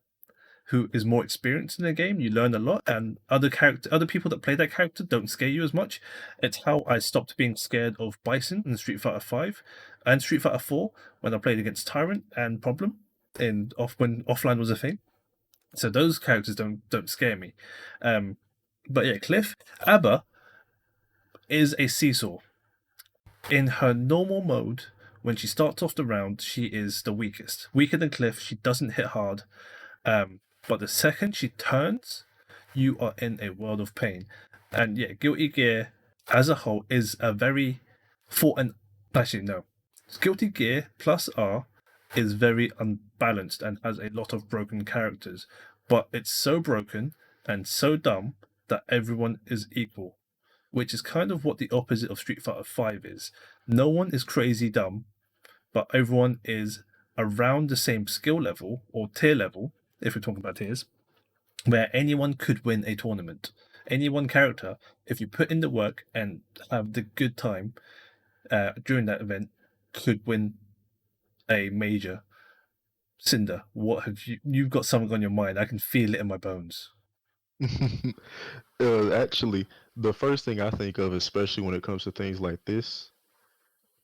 who is more experienced in the game, you learn a lot, and other people that play that character don't scare you as much. It's how I stopped being scared of Bison in Street Fighter 5 and Street Fighter 4 when I played against Tyrant and Problem when offline was a thing. So those characters don't scare me. But yeah, Cliff, Abba is a seesaw. In her normal mode, when she starts off the round, she is the weakest. Weaker than Cliff, she doesn't hit hard. But the second she turns, you are in a world of pain. And yeah, Guilty Gear as a whole is a very actually no. Guilty Gear plus R is very unbalanced and has a lot of broken characters. But it's so broken and so dumb that everyone is equal, which is kind of what the opposite of Street Fighter V is. No one is crazy dumb, but everyone is around the same skill level or tier level, if we're talking about tiers, where anyone could win a tournament. Any one character, if you put in the work and have the good time during that event, could win a major. Synder, what have you've got something on your mind? I can feel it in my bones. Actually, the first thing I think of, especially when it comes to things like this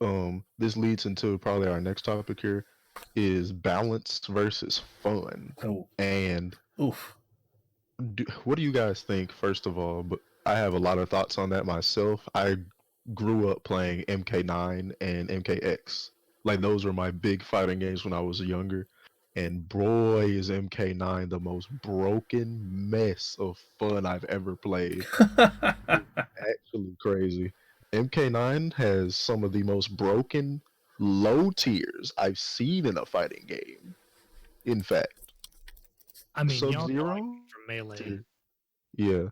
leads into probably our next topic here, is balance versus fun. Oh, And oof. what do you guys think, first of all? But I have a lot of thoughts on that myself. I grew up playing MK9 and MKX. Like, those were my big fighting games when I was younger. And boy, is MK9 the most broken mess of fun I've ever played. Actually crazy. MK9 has some of the most broken low tiers I've seen in a fighting game. In fact, I mean, y'all know I Sub-Zero? came from Melee. Yeah.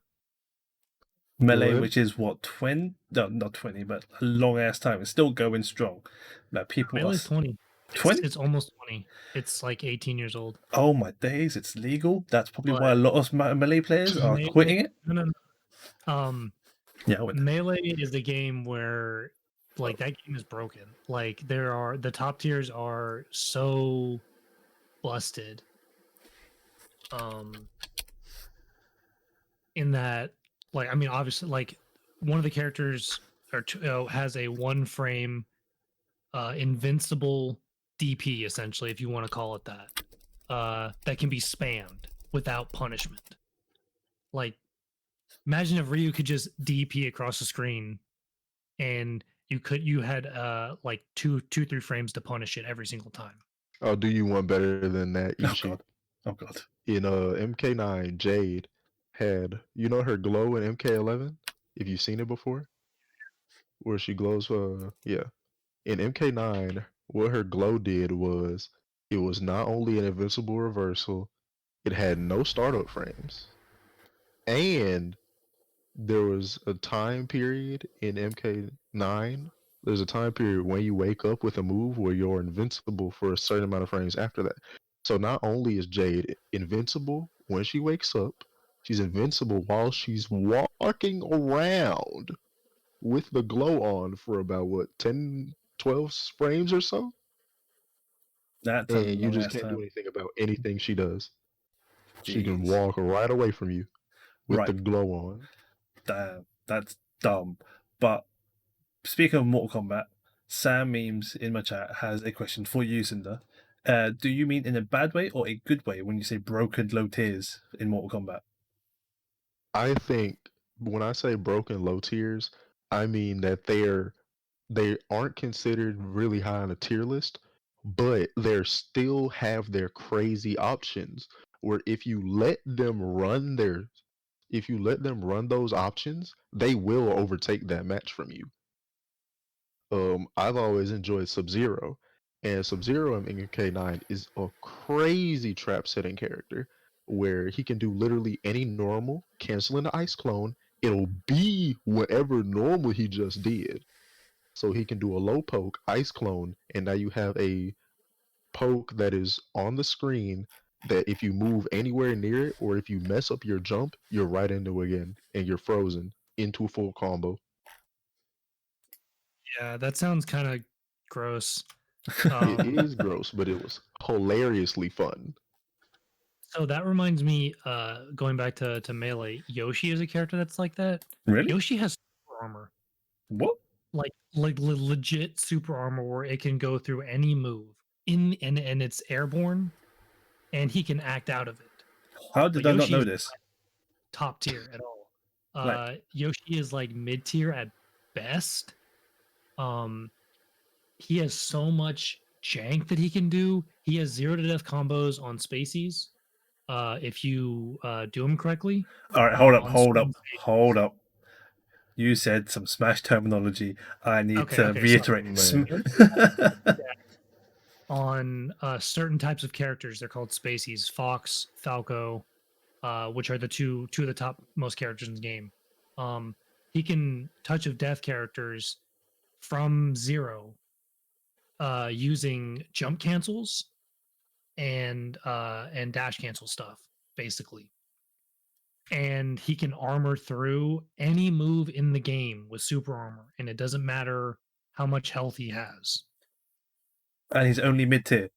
Melee, ahead. which is what 20? No, not 20, but a long ass time. It's still going strong. Like people Melee's 20. 20? It's almost 20. It's like 18 years old. Oh my days! It's legal. That's probably But why a lot of Melee players are Melee- quitting it. No. Yeah, I went. Melee is the game where, like, that game is broken. Like, the top tiers are so busted. In that, like, I mean, obviously, like, one of the characters has a one frame invincible DP, essentially, if you want to call it that, that can be spammed without punishment. Like, imagine if Ryu could just DP across the screen, and you had like 3 frames to punish it every single time. I'll do you one better than that, Oh Ishi. god. Oh god. In MK9, Jade had, you know, her glow in MK11? If you've seen it before? Where she glows, yeah. In MK9, what her glow did was, it was not only an invincible reversal, it had no startup frames. And there was a time period in MK9, there's a time period when you wake up with a move where you're invincible for a certain amount of frames after that. So not only is Jade invincible when she wakes up, she's invincible while she's walking around with the glow on for about, what, 10, 12 frames or so? That's a And you long just ass can't do time. anything about anything she does. She can Jeez. walk right away from you with the Right. glow on. Damn, that's dumb. But speaking of Mortal Kombat, Sam Memes in my chat has a question for you, Cinder. Do you mean in a bad way or a good way when you say broken low tiers in Mortal Kombat? I think when I say broken low tiers, I mean that they aren't considered really high on a tier list, but they still have their crazy options where if you let them run those options, they will overtake that match from you. I've always enjoyed Sub-Zero, and Sub-Zero in MK9 is a crazy trap setting character where he can do literally any normal, canceling the ice clone. It'll be whatever normal he just did. So he can do a low poke, ice clone, and now you have a poke that is on the screen that if you move anywhere near it or if you mess up your jump, you're right into it again and you're frozen into a full combo. Yeah, that sounds kind of gross. It is gross, but it was hilariously fun. So that reminds me, going back to Melee, Yoshi is a character that's like that. Really? Yoshi has super armor, What? like legit super armor, where it can go through any move and it's airborne, and he can act out of it. How did But I not Yoshi know is this? top tier at all. Like- Yoshi is like mid tier at best, He has so much jank that he can do. He has 0 to death combos on spacies. If you do them correctly. All right, on hold certain up. You said some Smash terminology. I need to Okay, reiterate. Man. On certain types of characters, they're called spacies. Fox, Falco, which are the two of the top most characters in the game. He can touch of death characters from 0 using jump cancels and dash cancel stuff, basically. And he can armor through any move in the game with super armor, and it doesn't matter how much health he has. And he's only mid-tier.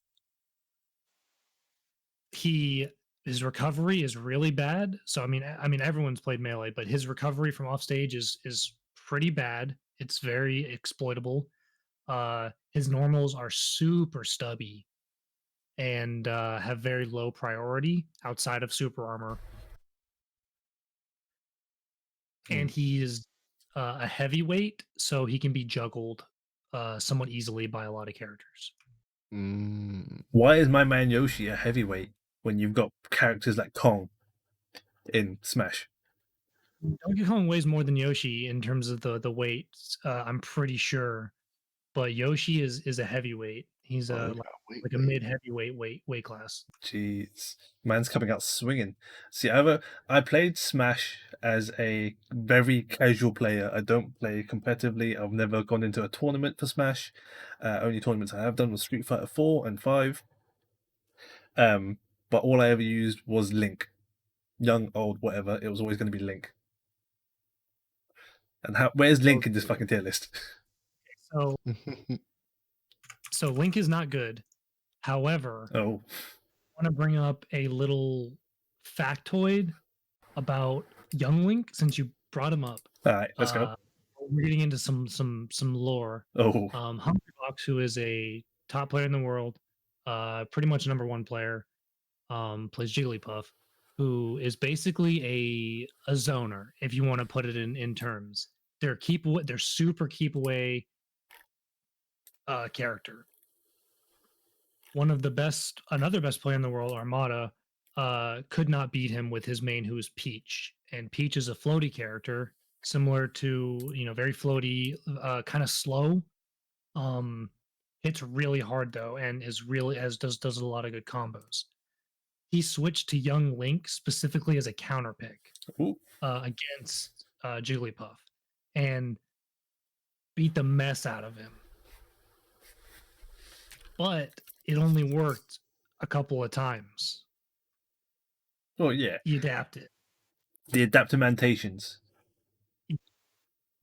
His recovery is really bad. So I mean everyone's played Melee, but his recovery from off stage is pretty bad. It's very exploitable. His normals are super stubby and have very low priority outside of super armor. And he is a heavyweight, so he can be juggled somewhat easily by a lot of characters. Why is my man Yoshi a heavyweight when you've got characters like Kong in Smash? Donkey Kong weighs more than Yoshi in terms of the weight. I'm pretty sure, but Yoshi is a heavyweight. He's like a mid heavyweight weight class. Jeez, man's coming out swinging. See, I played Smash as a very casual player. I don't play competitively. I've never gone into a tournament for Smash. Only tournaments I have done was Street Fighter 4 and 5. But all I ever used was Link. Young, old, whatever. It was always going to be Link. And where's Link in this fucking tier list? So Link is not good. However, oh, I want to bring up a little factoid about young Link since you brought him up. All right, let's go. We're getting into some lore. Oh, Hungrybox, who is a top player in the world, pretty much #1 player, plays Jigglypuff, who is basically a zoner, if you want to put it in terms. They're super keep away character. Another best player in the world, Armada, could not beat him with his main, who is Peach. And Peach is a floaty character, similar to, very floaty, kind of slow. Hits really hard though, and does a lot of good combos. He switched to young Link specifically as a counter pick against Jigglypuff, and beat the mess out of him. But it only worked a couple of times. Oh yeah. You adapt it. The adaptamentations.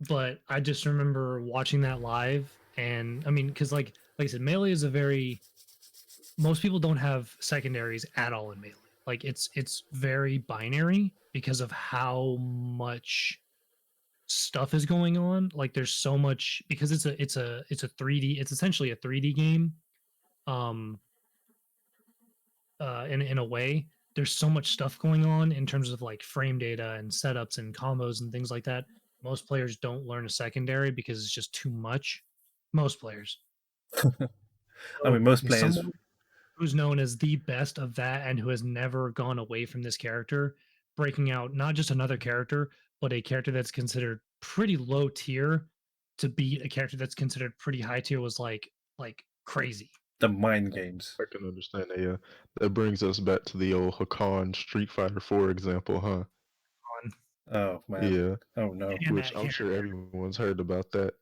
But I just remember watching that live, and I mean, because like I said, Melee is most people don't have secondaries at all in Melee. Like it's very binary because of how much stuff is going on. Like there's so much, because it's a 3D, it's essentially a 3D game. In a way, there's so much stuff going on in terms of like frame data and setups and combos and things like that. Most players don't learn a secondary because it's just too much. Most players. I mean, most players. Someone who's known as the best of that and who has never gone away from this character, breaking out not just another character, but a character that's considered pretty low tier to beat a character that's considered pretty high tier was like crazy. The mind games. I can understand that, yeah. That brings us back to the old Hakan Street Fighter 4 example, huh? Oh, man. Yeah. Oh, no. Which I'm sure everyone's heard about that.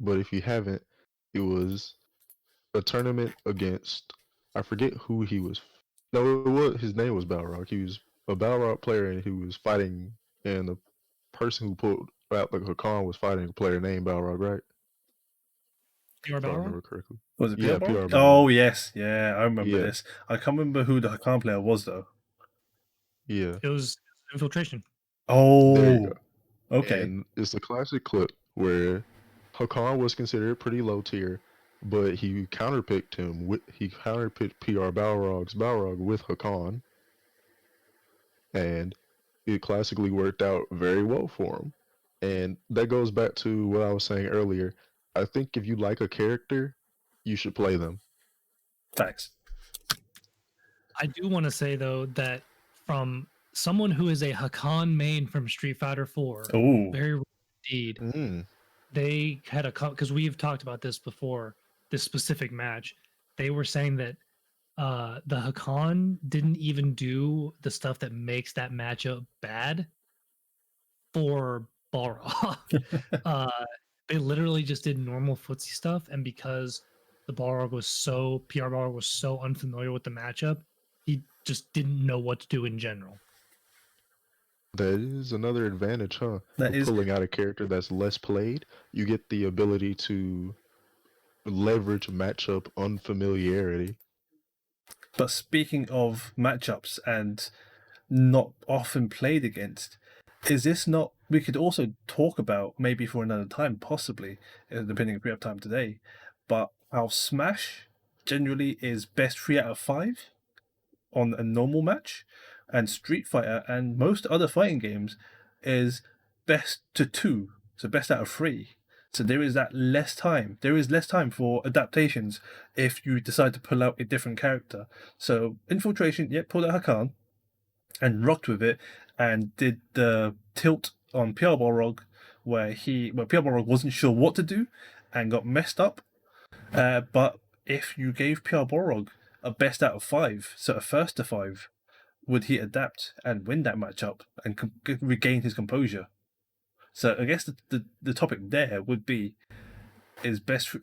But if you haven't, it was a tournament against, I forget who he was. No, his name was Balrog. He was a Balrog player, and he was fighting, and the person who pulled out the Hakan was fighting a player named Balrog, right? PR If I remember correctly. Was it PR? Yeah, PR. Oh, yes. Yeah, I remember this. I can't remember who the Hakan player was, though. Yeah. It was Infiltration. Oh, there you go. Okay. And it's a classic clip where Hakan was considered pretty low tier, but he counterpicked him. He counterpicked PR Balrog's Balrog with Hakan, and it classically worked out very well for him. And that goes back to what I was saying earlier. I think if you like a character, you should play them. Facts. I do want to say though that from someone who is a Hakan main from Street Fighter 4, Ooh. very rare indeed, they had because we've talked about this before, this specific match. They were saying that the Hakan didn't even do the stuff that makes that matchup bad for Balrog. They literally just did normal footsie stuff, and because the PR Balrog was so unfamiliar with the matchup, he just didn't know what to do in general. That is another advantage, huh? That is pulling out a character that's less played. You get the ability to leverage matchup unfamiliarity. But speaking of matchups and not often played against, is this not? We could also talk about maybe for another time, possibly, depending if we have time today. But how Smash generally is best 3 out of 5 on a normal match, and Street Fighter and most other fighting games is best to 2, so best out of 3. So there is that less time. There is less time for adaptations if you decide to pull out a different character. So Infiltration, pulled out Hakan and rocked with it and did the tilt on PR Balrog where PR Balrog wasn't sure what to do and got messed up. But if you gave PR Balrog a best out of 5, so a first to 5, would he adapt and win that matchup and regain his composure? So I guess the topic there would be is best.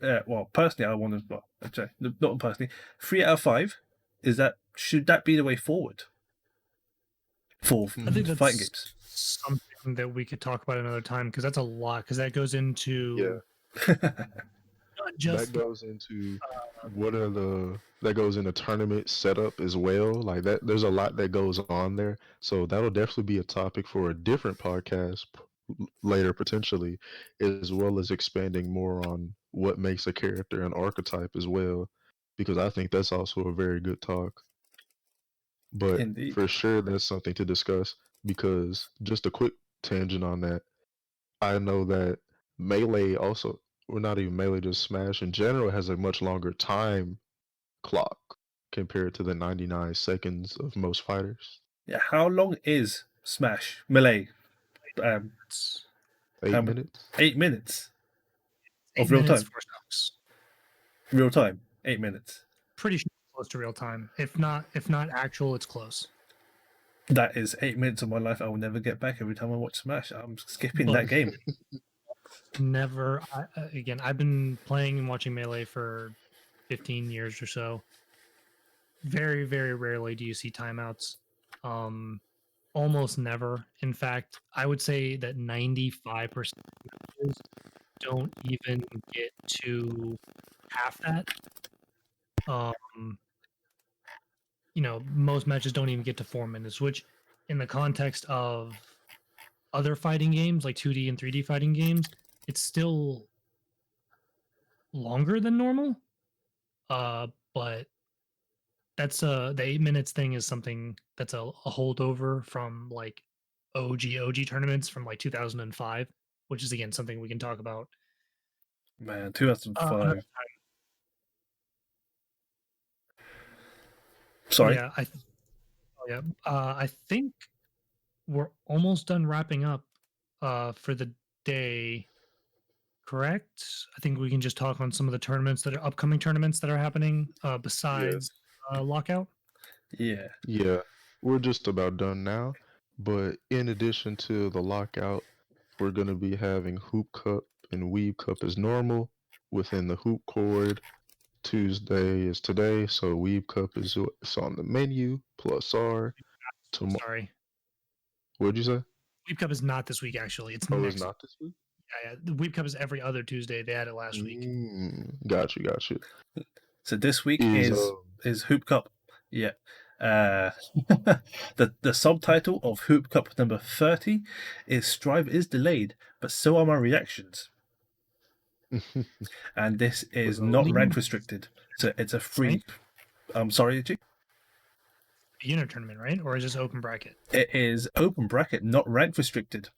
Personally, I want to. Not personally. 3 out of 5. Should that be the way forward for I think that's fighting games? something that we could talk about another time because that's a lot. Because that goes into not just that goes into that goes into tournament setup as well. Like that, there's a lot that goes on there. So that'll definitely be a topic for a different podcast later, potentially, as well as expanding more on what makes a character an archetype as well, because I think that's also a very good talk. But Indeed. for sure, that's something to discuss. Because just a quick tangent on that, I know that Melee also, or not even Melee, just Smash in general has a much longer time clock compared to the 99 seconds of most fighters. Yeah, how long is Smash Melee? 8 minutes. 8 minutes. 8 of real minutes time. for Snooks. Real time. 8 minutes. Pretty sure it's close to real time. If not actual, it's close. That is 8 minutes of my life I will never get back every time I watch Smash. I'm skipping that game. Never. Again, I've been playing and watching Melee for 15 years or so. Very, very rarely do you see timeouts. Almost never. In fact, I would say that 95% of matches don't even get to half that. Most matches don't even get to 4 minutes, which in the context of other fighting games like 2D and 3D fighting games, it's still longer than normal. But that's the 8 minutes thing is something that's a holdover from like OG tournaments from like 2005, which is again something we can talk about. Man, 2005. Sorry. Yeah, I think we're almost done wrapping up for the day. Correct? I think we can just talk on some of the tournaments that are upcoming tournaments that are happening besides Lockout. Yeah. Yeah, we're just about done now. But in addition to the Lockout, we're going to be having Hoop Cup and Weave Cup as normal. Within the Hoop Chord, Tuesday is today, so Weave Cup is on the menu, plus R. Sorry. What did you say? Weave Cup is not this week, actually. It's it's not this week? Yeah. The Weave Cup is every other Tuesday. They had it last week. Got you. So this week is Hoop Cup. Yeah. The subtitle of Hoop Cup number 30 is Strive is delayed, but so are my reactions. And this is not rank restricted. So it's a free. I'm sorry, G? Beginner tournament, right? Or is this open bracket? It is open bracket, not rank restricted.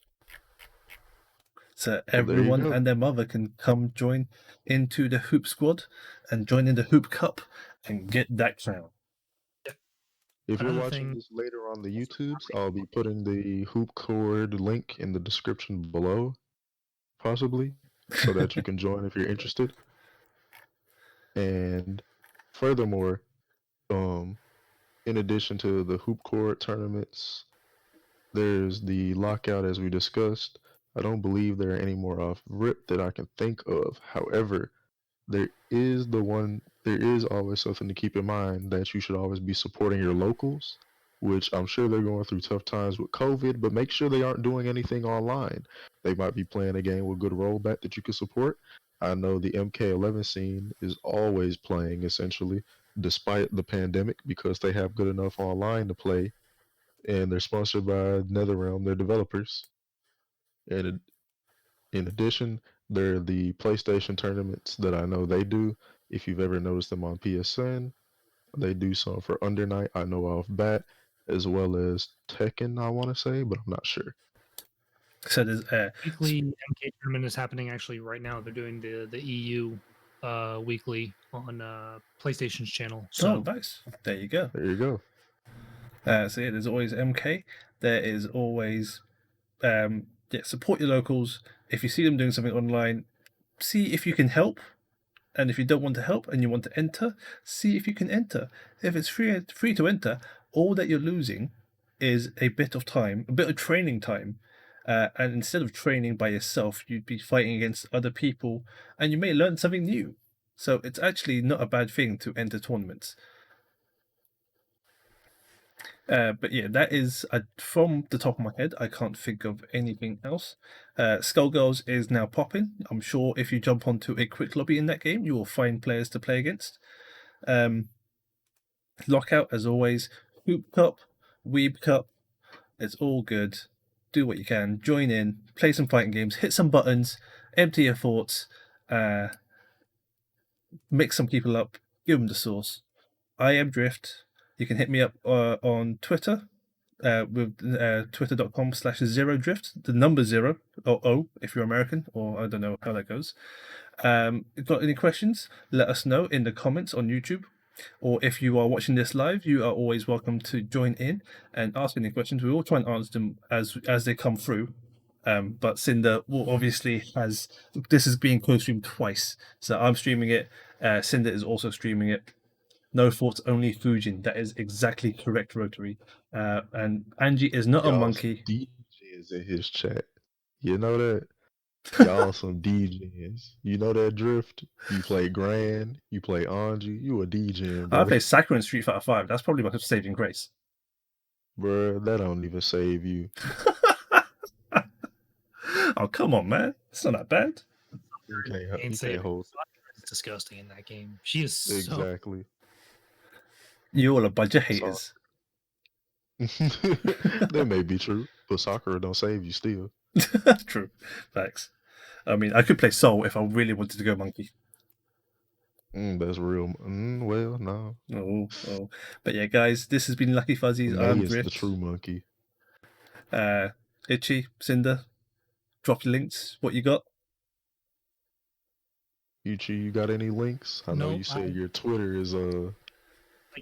So Well, there you everyone go. and their mother can come join into the Hoop Squad and join in the Hoop Cup and get that crown. If you're Another watching thing- this later on the YouTubes, I'll be putting the hoop cord link in the description below, possibly, so that you can join if you're interested. And furthermore, in addition to the hoop court tournaments, there's the lockout as we discussed. I don't believe there are any more off rip that I can think of. However, there is always something to keep in mind that you should always be supporting your locals, which I'm sure they're going through tough times with COVID, but make sure they aren't doing anything online. They might be playing a game with good rollback that you can support. I know the MK11 scene is always playing essentially, despite the pandemic, because they have good enough online to play, and they're sponsored by NetherRealm, their developers. And in addition, there are the PlayStation tournaments that I know they do. If you've ever noticed them on PSN, they do some for Under Night, I know off bat, as well as Tekken, I want to say, but I'm not sure. So there's weekly MK tournament is happening actually right now. They're doing the EU weekly on PlayStation's channel. So nice. There you go. There you go. So yeah, there's always MK. There is always support your locals. If you see them doing something online, see if you can help. And if you don't want to help and you want to enter, see if you can enter. If it's free to enter, all that you're losing is a bit of time, a bit of training time. And instead of training by yourself, you'd be fighting against other people and you may learn something new. So it's actually not a bad thing to enter tournaments. But yeah, that is from the top of my head. I can't think of anything else. Skullgirls is now popping. I'm sure if you jump onto a quick lobby in that game, you will find players to play against. Lockout, as always. Hoop Cup, Weeb Cup. It's all good. Do what you can. Join in. Play some fighting games. Hit some buttons. Empty your thoughts. Mix some people up. Give them the sauce. I am Drift. You can hit me up on Twitter with twitter.com/0drift, the number 0 or O if you're American, or I don't know how that goes. Got any questions? Let us know in the comments on YouTube, or if you are watching this live, you are always welcome to join in and ask any questions. We will try and answer them as they come through. But Synder will obviously this is being co-streamed twice, so I'm streaming it. Synder is also streaming it. No thoughts, only Fujin. That is exactly correct, Rotary. And Angie is not a monkey. DJs in his chat. You know that? Y'all some DJs. You know that Drift? You play Grand, you play Angie, you a DJ, I brother. play Sakura in Street Fighter 5. That's probably my saving grace. Bruh, that don't even save you. Oh, come on, man. It's not that bad. You can't insane. hold. It's disgusting in that game. She is Exactly. You all are budget haters. That may be true, but Sakura don't save you still. True. Thanks. I mean, I could play Soul if I really wanted to go monkey. That's real. Well, no. Oh. But yeah, guys, this has been Lucky Fuzzies. May I'm is Drift. the true monkey. Itchy, Synder, drop your links. What you got? Uchi, you got any links? I know No, you said your Twitter is again,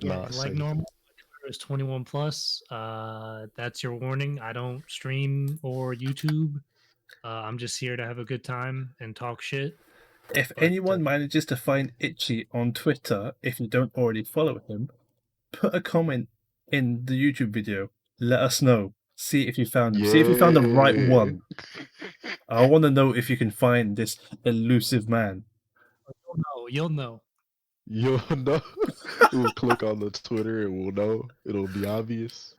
not like safe. normal. Twitter is 21 plus. That's your warning. I don't stream or YouTube. I'm just here to have a good time and talk shit. If anyone manages to find Itchy on Twitter, if you don't already follow him, put a comment in the YouTube video. Let us know. See if you found him. See if you found the right one. I want to know if you can find this elusive man. You'll know. You'll know. We'll click on the Twitter and we'll know. It'll be obvious.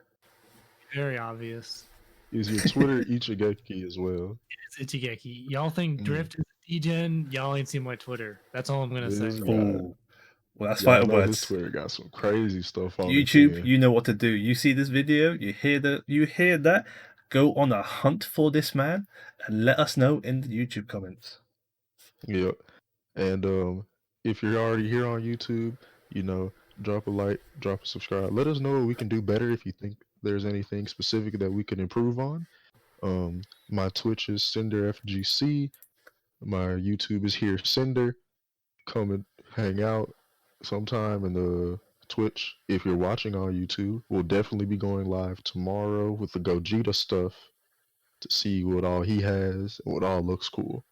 Very obvious. Is your Twitter Ichigeki as well? It's Ichigeki. Y'all think Drift is a D-Gen? Y'all ain't seen my Twitter. That's all I'm going to say. Ooh. Well, that's Y'all fighter know his words. Twitter got some crazy stuff on YouTube, it. you know what to do. You see this video, you hear that, go on a hunt for this man and let us know in the YouTube comments. Yep. And if you're already here on YouTube, drop a like, drop a subscribe. Let us know what we can do better if you think there's anything specific that we can improve on. My Twitch is Synder FGC. My YouTube is here Synder. Come and hang out sometime in the Twitch. If you're watching on YouTube, we'll definitely be going live tomorrow with the Gogeta stuff to see what all he has and what all looks cool.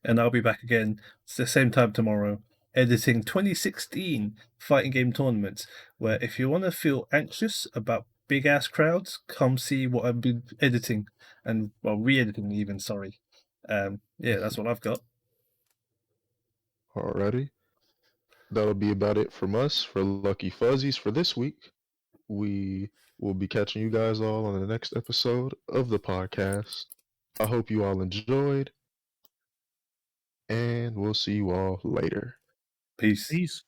And I'll be back again the same time tomorrow, editing 2016 fighting game tournaments, where if you want to feel anxious about big ass crowds, come see what I've been editing and, well, re-editing even, sorry. Yeah, that's what I've got. Alrighty. That'll be about it from us for Lucky Fuzzies for this week. We will be catching you guys all on the next episode of the podcast. I hope you all enjoyed, and we'll see you all later. Peace. Peace.